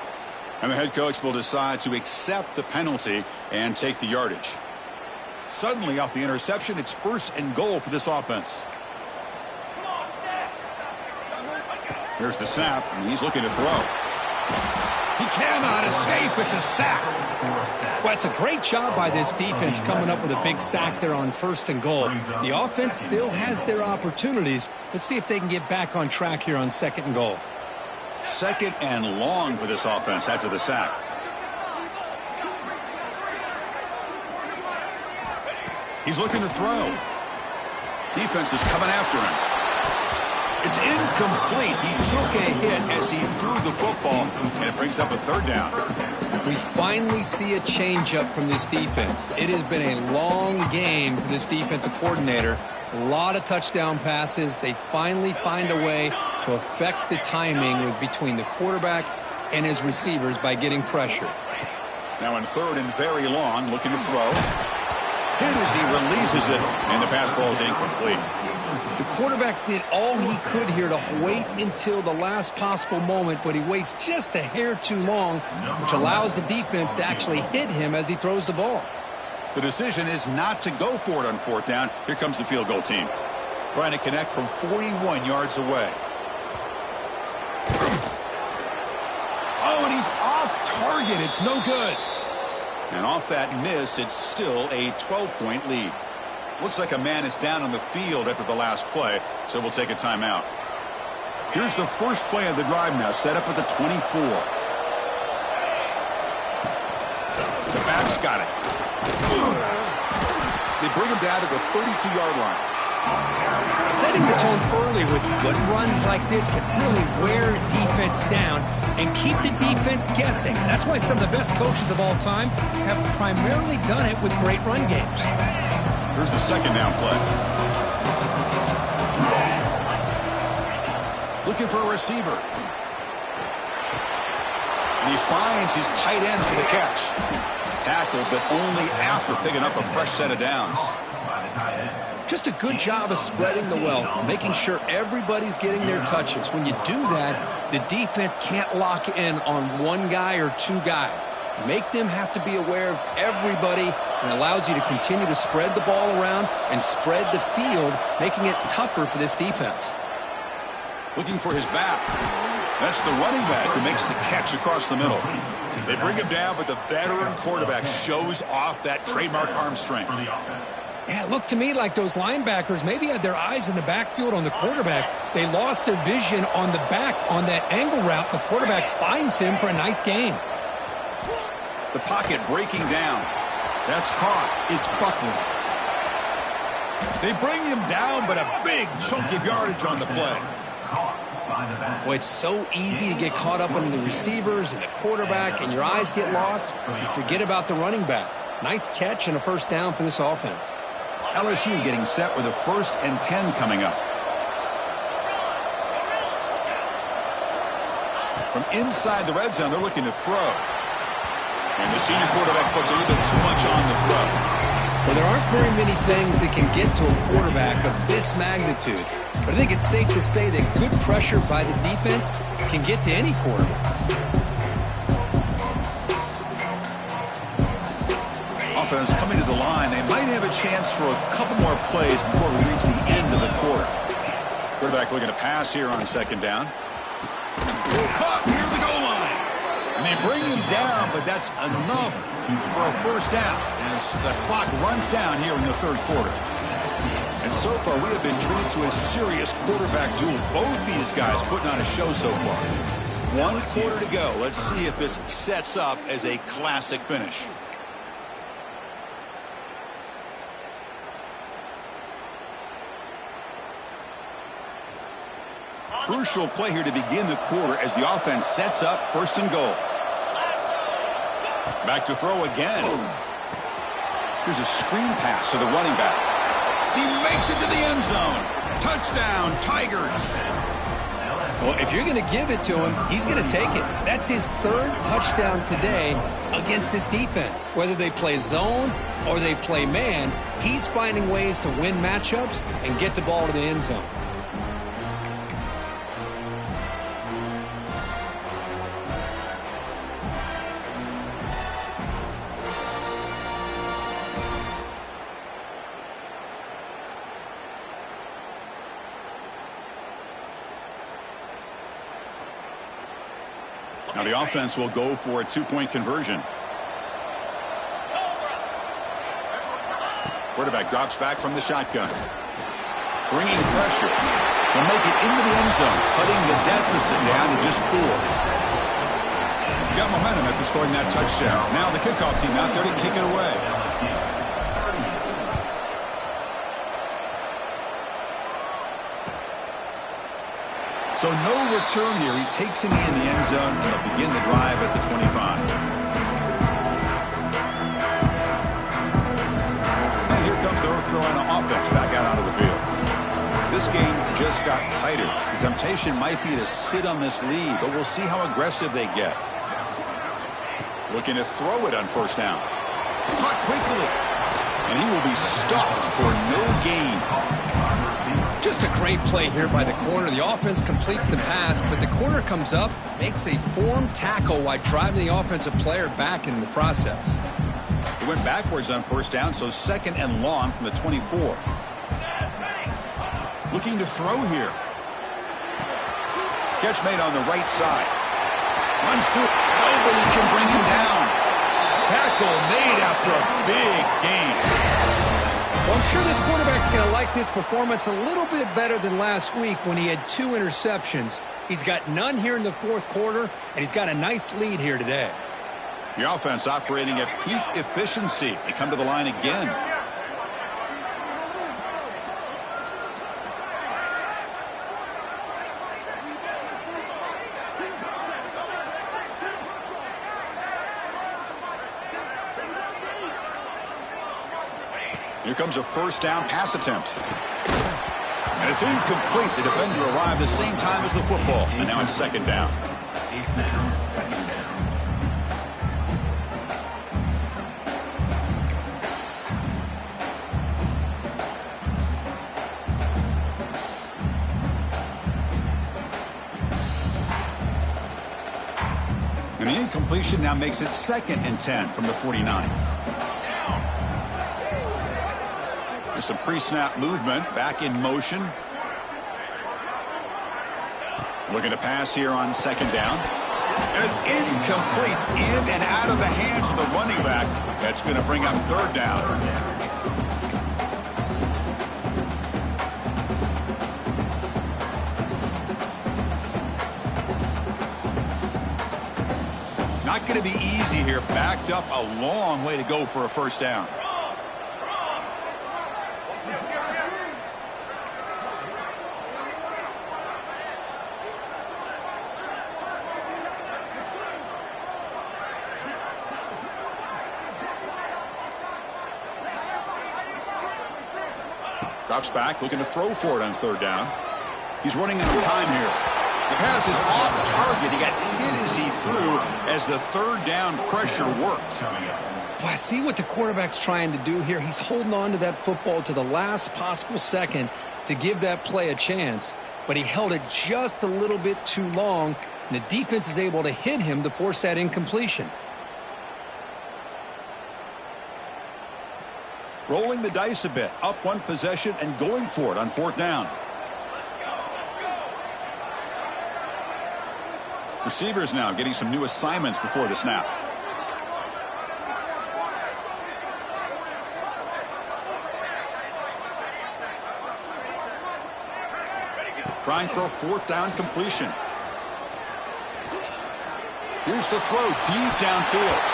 Speaker 2: And the head coach will decide to accept the penalty and take the yardage. Suddenly, off the interception, it's first and goal for this offense. Here's the snap, and he's looking to throw. He cannot escape. It's a sack.
Speaker 1: Well, it's a great job by this defense coming up with a big sack there on first and goal. The offense still has their opportunities. Let's see if they can get back on track here on second and goal.
Speaker 2: Second and long for this offense after the sack. He's looking to throw. Defense is coming after him. It's incomplete. He took a hit as he threw the football, and it brings up a third down.
Speaker 1: We finally see a changeup from this defense. It has been a long game for this defensive coordinator. A lot of touchdown passes. They finally find a way to affect the timing between the quarterback and his receivers by getting pressure.
Speaker 2: Now in third and very long, looking to throw. Hit as he releases it, and the pass ball is incomplete.
Speaker 1: The quarterback did all he could here to wait until the last possible moment, but he waits just a hair too long, which allows the defense to actually hit him as he throws the ball.
Speaker 2: The decision is not to go for it on fourth down. Here comes the field goal team. Trying to connect from 41 yards away. Oh, and he's off target. It's no good. And off that miss, it's still a 12-point lead. Looks like a man is down on the field after the last play, so we'll take a timeout. Here's the first play of the drive now, set up at the 24. The back's got it. They bring him down to the 32-yard line.
Speaker 1: Setting the tone early with good runs like this can really wear a defense down and keep the defense guessing. That's why some of the best coaches of all time have primarily done it with great run games.
Speaker 2: Here's the second down play. Looking for a receiver. And he finds his tight end for the catch. Tackle, but only after picking up a fresh set of downs.
Speaker 3: By the tight end.
Speaker 1: Just a good job of spreading the wealth, making sure everybody's getting their touches. When you do that, the defense can't lock in on one guy or two guys. Make them have to be aware of everybody, and allows you to continue to spread the ball around and spread the field, making it tougher for this defense.
Speaker 2: Looking for his back. That's the running back who makes the catch across the middle. They bring him down, but the veteran quarterback shows off that trademark arm strength.
Speaker 1: Yeah, it looked to me like those linebackers maybe had their eyes in the backfield on the quarterback. They lost their vision on the back on that angle route. The quarterback finds him for a nice gain.
Speaker 2: The pocket breaking down. That's caught. It's Buckland. They bring him down, but a big chunk of yardage on the play.
Speaker 1: Well, it's so easy to get caught up on the receivers and the quarterback, and your eyes get lost. You forget about the running back. Nice catch and a first down for this offense.
Speaker 2: LSU getting set with a 1st and 10 coming up. From inside the red zone, they're looking to throw. And the senior quarterback puts a little bit too much on the throw.
Speaker 1: Well, there aren't very many things that can get to a quarterback of this magnitude. But I think it's safe to say that good pressure by the defense can get to any quarterback.
Speaker 2: Offense coming to the line. They might have a chance for a couple more plays before we reach the end of the quarter. Quarterback looking to pass here on 2nd down. Caught near the goal line. And they bring him down, but that's enough for a first down as the clock runs down here in the 3rd quarter. And so far, we have been treated to a serious quarterback duel. Both these guys putting on a show so far. 1 quarter to go. Let's see if this sets up as a classic finish. Crucial play here to begin the quarter as the offense sets up 1st and goal. Back to throw again. Here's a screen pass to the running back. He makes it to the end zone. Touchdown, Tigers.
Speaker 1: Well, if you're going to give it to him, he's going to take it. That's his 3rd touchdown today against this defense. Whether they play zone or they play man, he's finding ways to win matchups and get the ball to the end zone.
Speaker 2: Now the offense will go for a 2-point conversion. Quarterback drops back from the shotgun. Bringing pressure. They'll make it into the end zone, cutting the deficit down to just 4. Got momentum after scoring that touchdown. Now the kickoff team out there to kick it away. So no return here. He takes it in the end zone, and they'll begin the drive at the 25. And here comes the North Carolina offense back out onto the field. This game just got tighter. The temptation might be to sit on this lead, but we'll see how aggressive they get. Looking to throw it on 1st down. Caught quickly. And he will be stuffed for no gain.
Speaker 1: Just a great play here by the corner. The offense completes the pass, but the corner comes up, makes a form tackle while driving the offensive player back in the process.
Speaker 2: He went backwards on 1st down, so 2nd and long from the 24. Looking to throw here. Catch made on the right side. Runs through. Nobody can bring him down. Tackle made after a big gain.
Speaker 1: Well, I'm sure this quarterback's going to like this performance a little bit better than last week when he had 2 interceptions. He's got none here in the 4th quarter, and he's got a nice lead here today.
Speaker 2: The offense operating at peak efficiency. They come to the line again. Here comes a 1st down pass attempt. And it's incomplete. The defender arrived the same time as the football. And now it's 2nd down. And the incompletion now makes it 2nd and 10 from the 49. There's some pre-snap movement, back in motion. Looking to pass here on 2nd down. And it's incomplete, in and out of the hands of the running back. That's going to bring up 3rd down. Not going to be easy here. Backed up a long way to go for a 1st down. Drops back, looking to throw for it on 3rd down. He's running out of time here. The pass is off target. He got hit as he threw as the 3rd down pressure worked.
Speaker 1: Boy, I see what the quarterback's trying to do here. He's holding on to that football to the last possible second to give that play a chance. But he held it just a little bit too long, and the defense is able to hit him to force that incompletion.
Speaker 2: Rolling the dice a bit, up 1 possession and going for it on 4th down. Receivers now getting some new assignments before the snap. Trying for a 4th down completion. Here's the throw deep downfield.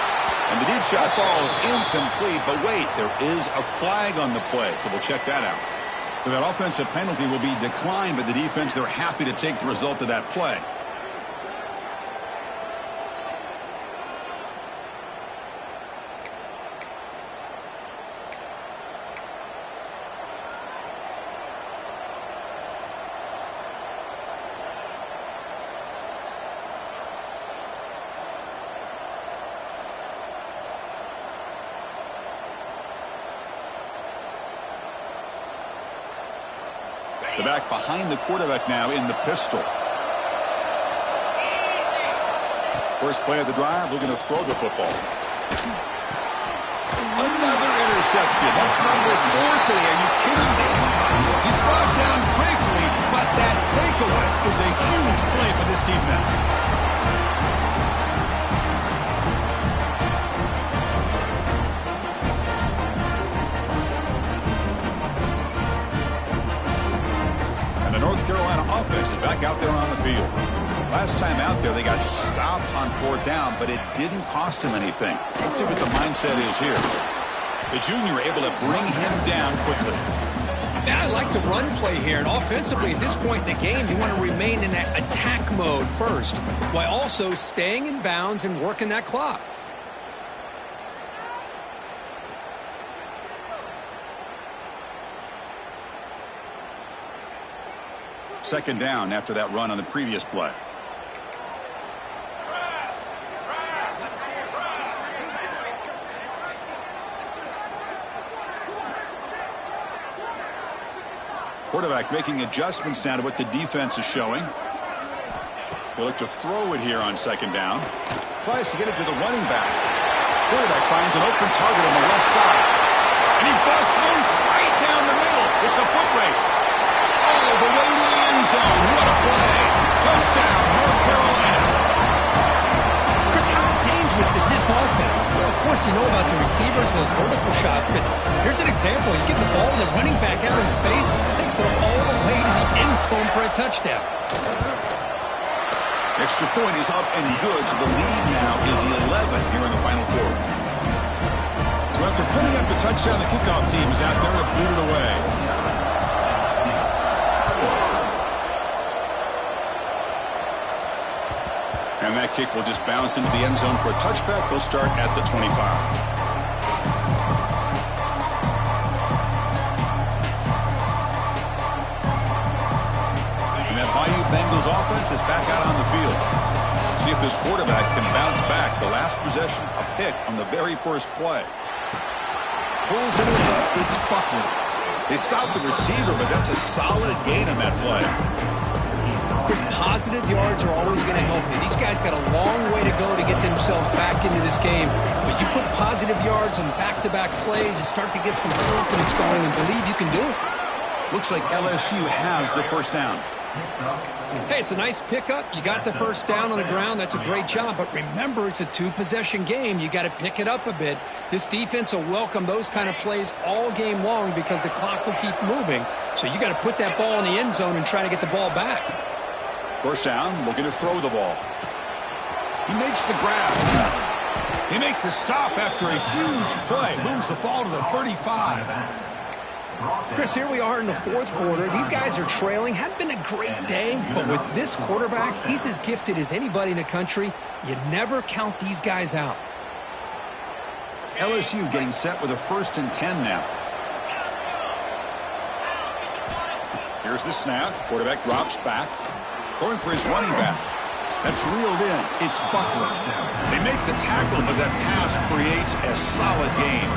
Speaker 2: And the deep shot falls incomplete, but wait, there is a flag on the play, so we'll check that out. So that offensive penalty will be declined by the defense. They're happy to take the result of that play. The back behind the quarterback now in the pistol. First play of the drive, looking to throw the football. Another interception. That's number 4 today. Are you kidding me? He's brought down quickly, but that takeaway is a huge play for this defense. North Carolina offense is back out there on the field. Last time out there, they got stopped on 4th down, but it didn't cost him anything. Let's see what the mindset is here. The junior able to bring him down quickly.
Speaker 1: Yeah, I like the run play here. And offensively, at this point in the game, you want to remain in that attack mode first, while also staying in bounds and working that clock.
Speaker 2: Second down after that run on the previous play. Quarterback making adjustments now to what the defense is showing. He'll look to throw it here on 2nd down. Tries to get it to the running back. Quarterback finds an open target on the left side. And he busts loose right down the middle. It's a foot race. All the way to the end zone. What a play. Touchdown, North Carolina.
Speaker 1: Chris, how dangerous is this offense? Of course, you know about the receivers, those vertical shots, but here's an example. You get the ball to the running back out in space, takes it all the way to the end zone for a touchdown.
Speaker 2: Extra point is up and good, so the lead now is 11 here in the final quarter. So after putting up the touchdown, the kickoff team is out there to boot it away. And that kick will just bounce into the end zone for a touchback. They'll start at the 25. And that Bayou Bengals offense is back out on the field. See if this quarterback can bounce back. The last possession, a pick on the very first play. Pulls it in. It's Buckley. They stopped the receiver, but that's a solid gain on that play.
Speaker 1: Chris, positive yards are always going to help you. These guys got a long way to go to get themselves back into this game. But you put positive yards on back-to-back plays, you start to get some confidence going and believe you can do it.
Speaker 2: Looks like LSU has the first down.
Speaker 1: Hey, it's a nice pickup. You got the first down on the ground. That's a great job. But remember, it's a two-possession game. You got to pick it up a bit. This defense will welcome those kind of plays all game long because the clock will keep moving. So you got to put that ball in the end zone and try to get the ball back.
Speaker 2: First down, looking to throw the ball. He makes the grab. He makes the stop after a huge play. Moves the ball to the 35.
Speaker 1: Chris, here we are in the fourth quarter. These guys are trailing. Hadn't been a great day, but with this quarterback, he's as gifted as anybody in the country. You never count these guys out.
Speaker 2: LSU getting set with a 1st and 10 now. Here's the snap. Quarterback drops back. Throwing for his running back. That's reeled in. It's Buckley. They make the tackle, but that pass creates a solid game.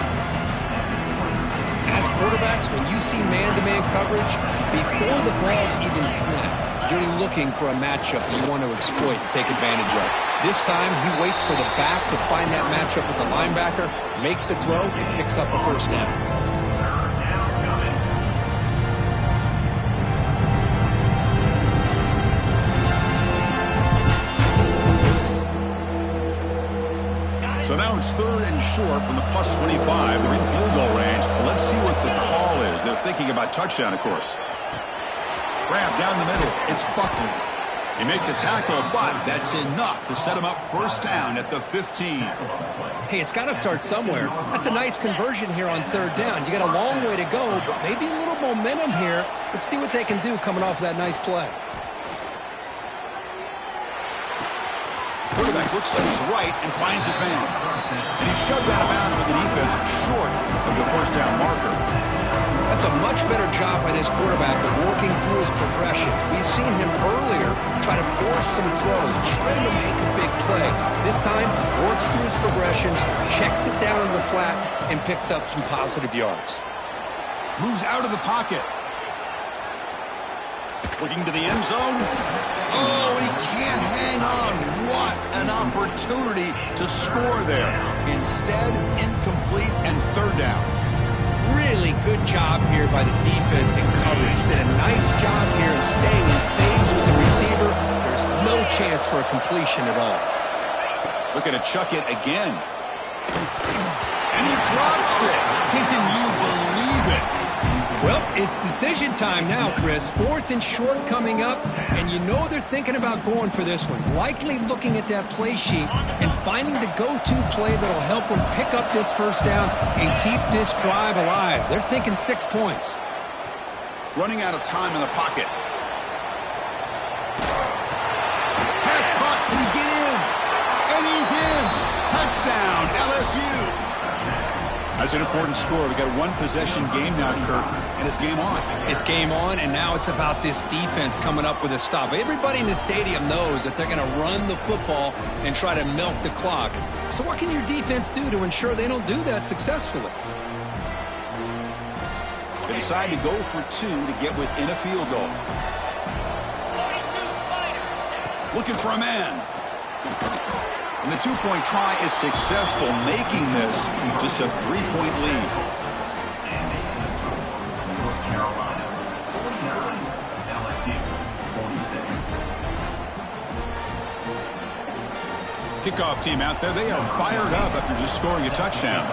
Speaker 1: As quarterbacks, when you see man-to-man coverage, before the ball's even snapped, you're looking for a matchup you want to exploit and take advantage of. This time, he waits for the back to find that matchup with the linebacker, makes the throw, and picks up a first down.
Speaker 2: So now it's 3rd and short from the +25. They're in field goal range. Let's see what the call is. They're thinking about touchdown, of course. Grab down the middle. It's Buckley. They make the tackle, but that's enough to set him up first down at the 15.
Speaker 1: Hey, it's got to start somewhere. That's a nice conversion here on 3rd down. You got a long way to go, but maybe a little momentum here. Let's see what they can do coming off that nice play.
Speaker 2: Quarterback looks to his right and finds his man. And he's shoved out of bounds with the defense short of the first down marker.
Speaker 1: That's a much better job by this quarterback of working through his progressions. We've seen him earlier try to force some throws, trying to make a big play. This time, works through his progressions, checks it down in the flat, and picks up some positive yards.
Speaker 2: Moves out of the pocket. Looking to the end zone. Oh, he can't hang on. What an opportunity to score there. Instead, incomplete and 3rd down.
Speaker 1: Really good job here by the defense and coverage. Did a nice job here of staying in phase with the receiver. There's no chance for a completion at all.
Speaker 2: Looking to chuck it again. And he drops it. Can you believe it?
Speaker 1: Well, it's decision time now, Chris. 4th and short coming up, and you know they're thinking about going for this one. Likely looking at that play sheet and finding the go-to play that'll help them pick up this first down and keep this drive alive. They're thinking 6 points.
Speaker 2: Running out of time in the pocket. Pass caught. Can he get in? And he's in. Touchdown, LSU. That's an important score. We've got a 1-possession game now, Kirk, and it's game on.
Speaker 1: It's game on, and now it's about this defense coming up with a stop. Everybody in the stadium knows that they're going to run the football and try to milk the clock. So what can your defense do to ensure they don't do that successfully?
Speaker 2: They decide to go for 2 to get within a field goal. Looking for a man. And the 2-point try is successful, making this just a 3-point lead. Kickoff team out there, they are fired up after just scoring a touchdown.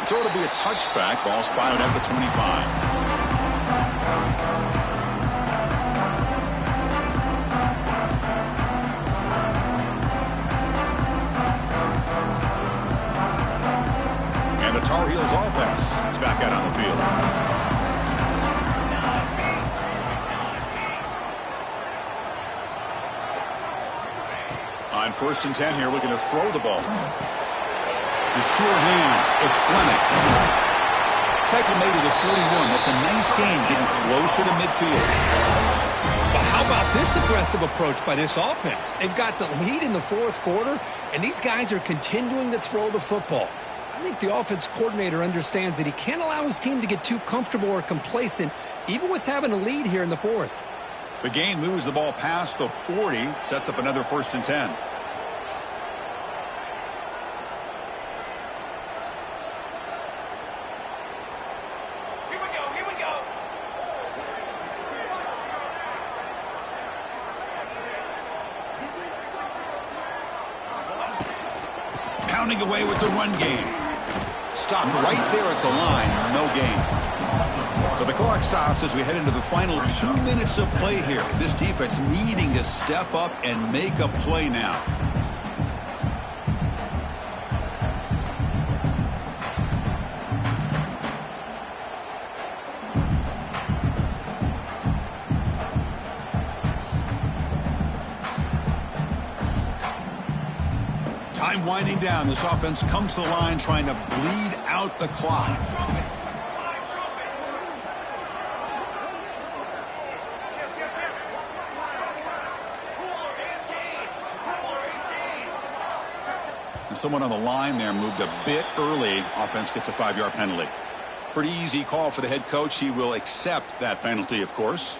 Speaker 2: So it'll be a touchback. Ball spotted at the 25. And the Tar Heels offense is back out on the field. On 1st and 10 here, looking to throw the ball. The sure hands. It's Fleming. Tackle made to the 41. That's a nice gain, getting closer to midfield.
Speaker 1: But how about this aggressive approach by this offense? They've got the lead in the 4th quarter, and these guys are continuing to throw the football. I think the offense coordinator understands that he can't allow his team to get too comfortable or complacent, even with having a lead here in the fourth.
Speaker 2: The game moves the ball past the 40, sets up another 1st and 10. Pounding away with the run game. Stopped right there at the line. No gain. So the clock stops as we head into the final 2 minutes of play here. This defense needing to step up and make a play now. Time winding down. This offense comes to the line trying to bleed out the clock. And someone on the line there moved a bit early. Offense gets a 5-yard penalty. Pretty easy call for the head coach. He will accept that penalty, of course.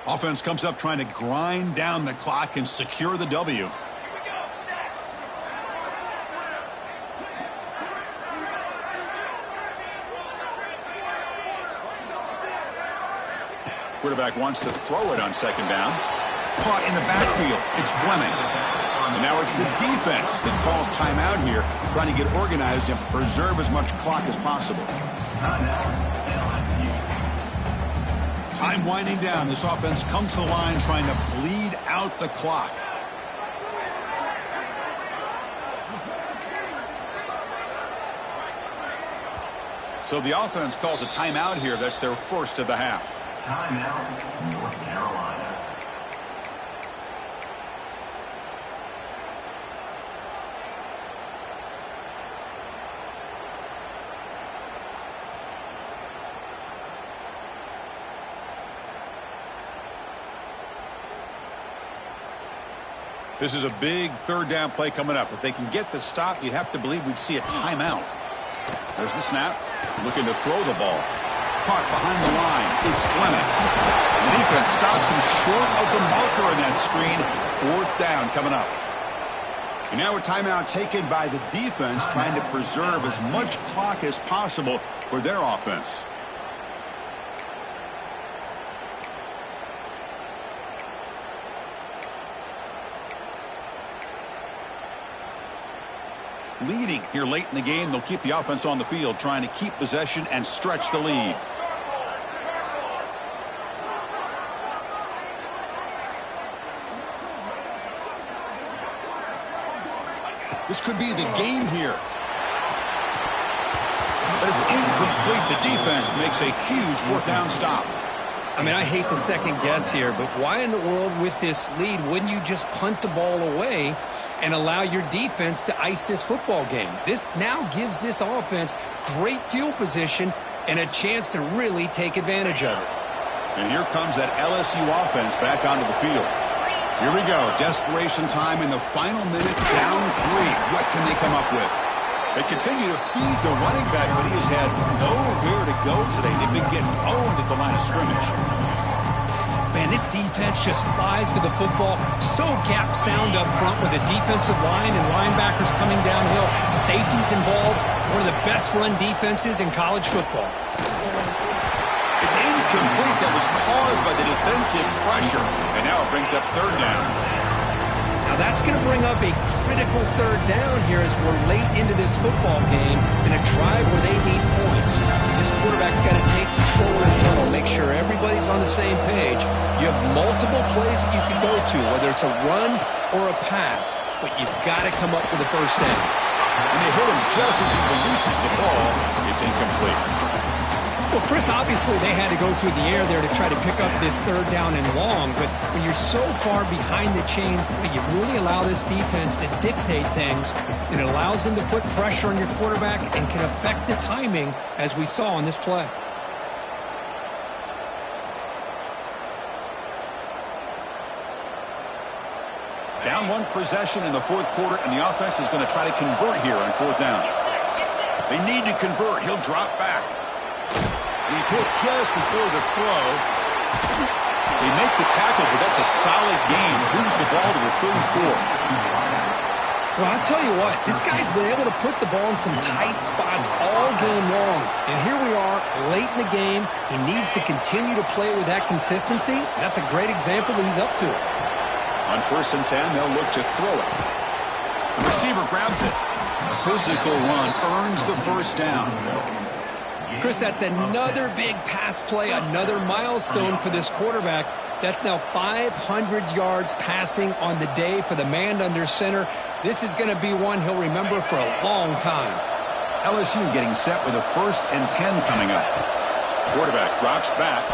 Speaker 2: Offense comes up trying to grind down the clock and secure the W. Quarterback wants to throw it on 2nd down. Caught in the backfield. It's Fleming. And now it's the defense that calls timeout here, trying to get organized and preserve as much clock as possible. Time winding down. This offense comes to the line trying to bleed out the clock. So the offense calls a timeout here. That's their first of the half.
Speaker 3: Timeout, North Carolina.
Speaker 2: This is a big 3rd down play coming up. If they can get the stop, you have to believe we'd see a timeout. There's the snap. Looking to throw the ball. Caught behind the line. It's Fleming. The defense stops him short of the marker in that screen. 4th down coming up. And now a timeout taken by the defense, trying to preserve as much clock as possible for their offense. Leading here late in the game, they'll keep the offense on the field, trying to keep possession and stretch the lead. This could be the game here. But it's incomplete. The defense makes a huge 4th down stop.
Speaker 1: I mean, I hate to second guess here, but why in the world with this lead wouldn't you just punt the ball away and allow your defense to ice this football game? This now gives this offense great field position and a chance to really take advantage of it.
Speaker 2: And here comes that LSU offense back onto the field. Here we go. Desperation time in the final minute, down 3. What can they come up with? They continue to feed the running back, but he has had nowhere to go today. They've been getting owned at the line of scrimmage.
Speaker 1: Man, this defense just flies to the football. So gap sound up front with a defensive line and linebackers coming downhill. Safeties involved. One of the best run defenses in college football.
Speaker 2: It's incomplete. That was caused by the defensive pressure. And now it brings up 3rd down.
Speaker 1: Now that's going to bring up a critical 3rd down here as we're late into this football game in a drive where they need points. This quarterback's got to take control of his huddle, make sure everybody's on the same page. You have multiple plays that you can go to, whether it's a run or a pass, but you've got to come up with a 1st down.
Speaker 2: And they hit him just as he releases the ball. It's incomplete.
Speaker 1: Well, Chris, obviously they had to go through the air there to try to pick up this 3rd down and long, but when you're so far behind the chains, you really allow this defense to dictate things. It allows them to put pressure on your quarterback and can affect the timing, as we saw in this play.
Speaker 2: Down one possession in the fourth quarter, and the offense is going to try to convert here on fourth down. They need to convert. He'll drop back. He's hit just before the throw. They make the tackle, but that's a solid gain. Moves the ball to the 34.
Speaker 1: Well, I'll tell you what, this guy's been able to put the ball in some tight spots all game long. And here we are, late in the game. He needs to continue to play with that consistency. That's a great example that he's up to it.
Speaker 2: On 1st and 10, they'll look to throw it. The receiver grabs it. Physical run earns the first down.
Speaker 1: Chris, that's another big pass play, another milestone for this quarterback. That's now 500 yards passing on the day for the man under center. This is going to be one he'll remember for a long time.
Speaker 2: LSU getting set with a 1st and 10 coming up. Quarterback drops back.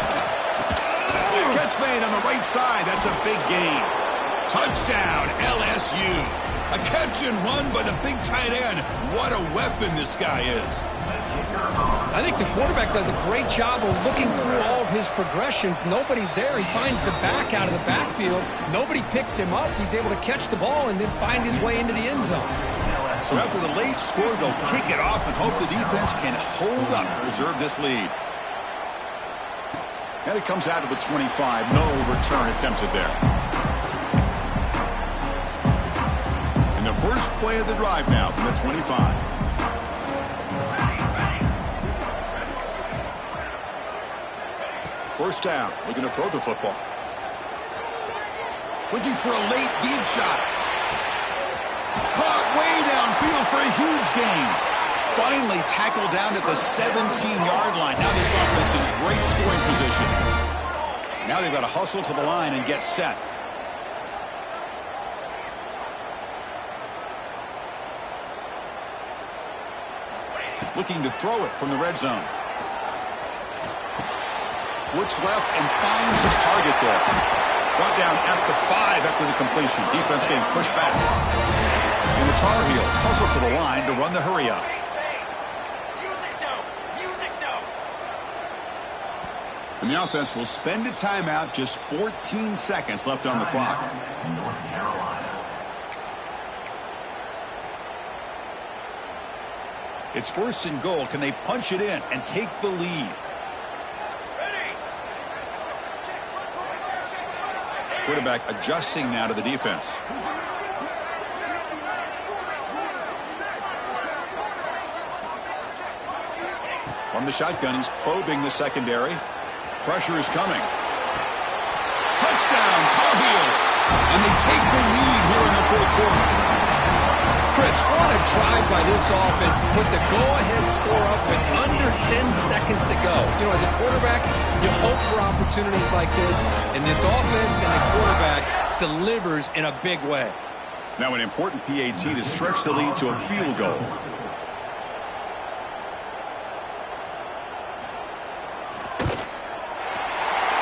Speaker 2: Catch made on the right side. That's a big gain. Touchdown, LSU. A catch and run by the big tight end. What a weapon this guy is.
Speaker 1: I think the quarterback does a great job of looking through all of his progressions. Nobody's there. He finds the back out of the backfield. Nobody picks him up. He's able to catch the ball and then find his way into the end zone.
Speaker 2: So after the late score, they'll kick it off and hope the defense can hold up and preserve this lead. And it comes out of the 25. No return attempted there. And the first play of the drive now from the 25. First down, looking to throw the football. Looking for a late deep shot. Caught way downfield for a huge gain. Finally tackled down at the 17-yard line. Now this offense in great scoring position. Now they've got to hustle to the line and get set. Looking to throw it from the red zone. Looks left and finds his target there. Brought down at the 5 after the completion. Defense getting pushed back. And the Tar Heels hustle to the line to run the hurry up. And the offense will spend a timeout. Just 14 seconds left on the clock.
Speaker 3: North Carolina.
Speaker 2: It's 1st and goal. Can they punch it in and take the lead? Quarterback adjusting now to the defense. From the shotgun, he's probing the secondary. Pressure is coming. Touchdown, Tar Heels. And they take the lead here in the fourth quarter.
Speaker 1: Chris, what a drive by this offense to put the go-ahead score up with under 10 seconds to go. You know, as a quarterback, you hope for opportunities like this, and this offense and the quarterback delivers in a big way.
Speaker 2: Now an important PAT to stretch the lead to a field goal.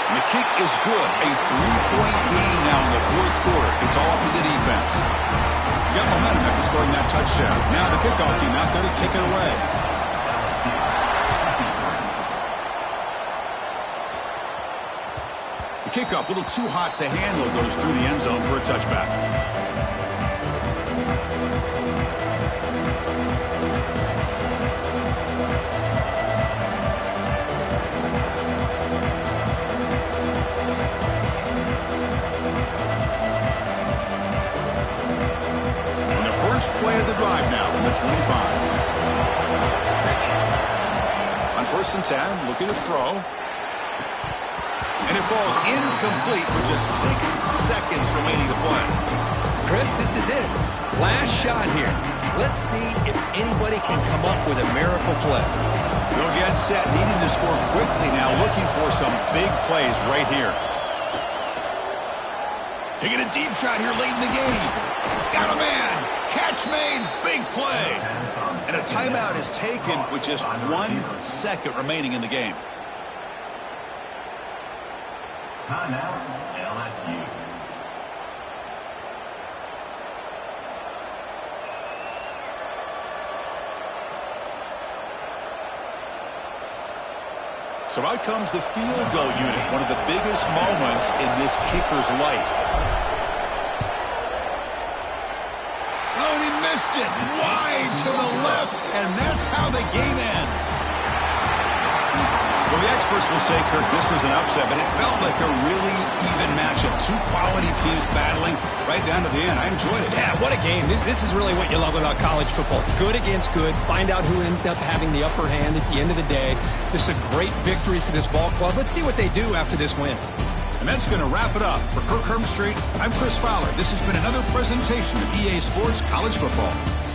Speaker 2: And the kick is good. A 3-point gain now in the fourth quarter. It's all up to the defense. You got momentum after scoring that touchdown. Now the kickoff team out there to kick it away. The kickoff, a little too hot to handle, goes through the end zone for a touchback. Play of the drive now from the 25. On 1st and 10, looking to throw. And it falls incomplete with just 6 seconds remaining to play.
Speaker 1: Chris, this is it. Last shot here. Let's see if anybody can come up with a miracle play.
Speaker 2: They'll get set, needing to score quickly now, looking for some big plays right here. Taking a deep shot here late in the game. Got a man. Catch made, big play. And a timeout is taken with just 1 second remaining in the game.
Speaker 3: Timeout, LSU.
Speaker 2: So out comes the field goal unit, one of the biggest moments in this kicker's life. it wide to the left, and that's how the game ends. Well, the experts will say, Kirk, this was an upset, but it felt like a really even matchup. Two quality teams battling right down to the end. I enjoyed it.
Speaker 1: Yeah, what a game. This is really what you love about college football. Good against good. Find out who ends up having the upper hand at the end of the day. This is a great victory for this ball club. Let's see what they do after this win.
Speaker 2: And that's going to wrap it up. For Kirk Herbstreit, I'm Chris Fowler. This has been another presentation of EA Sports College Football.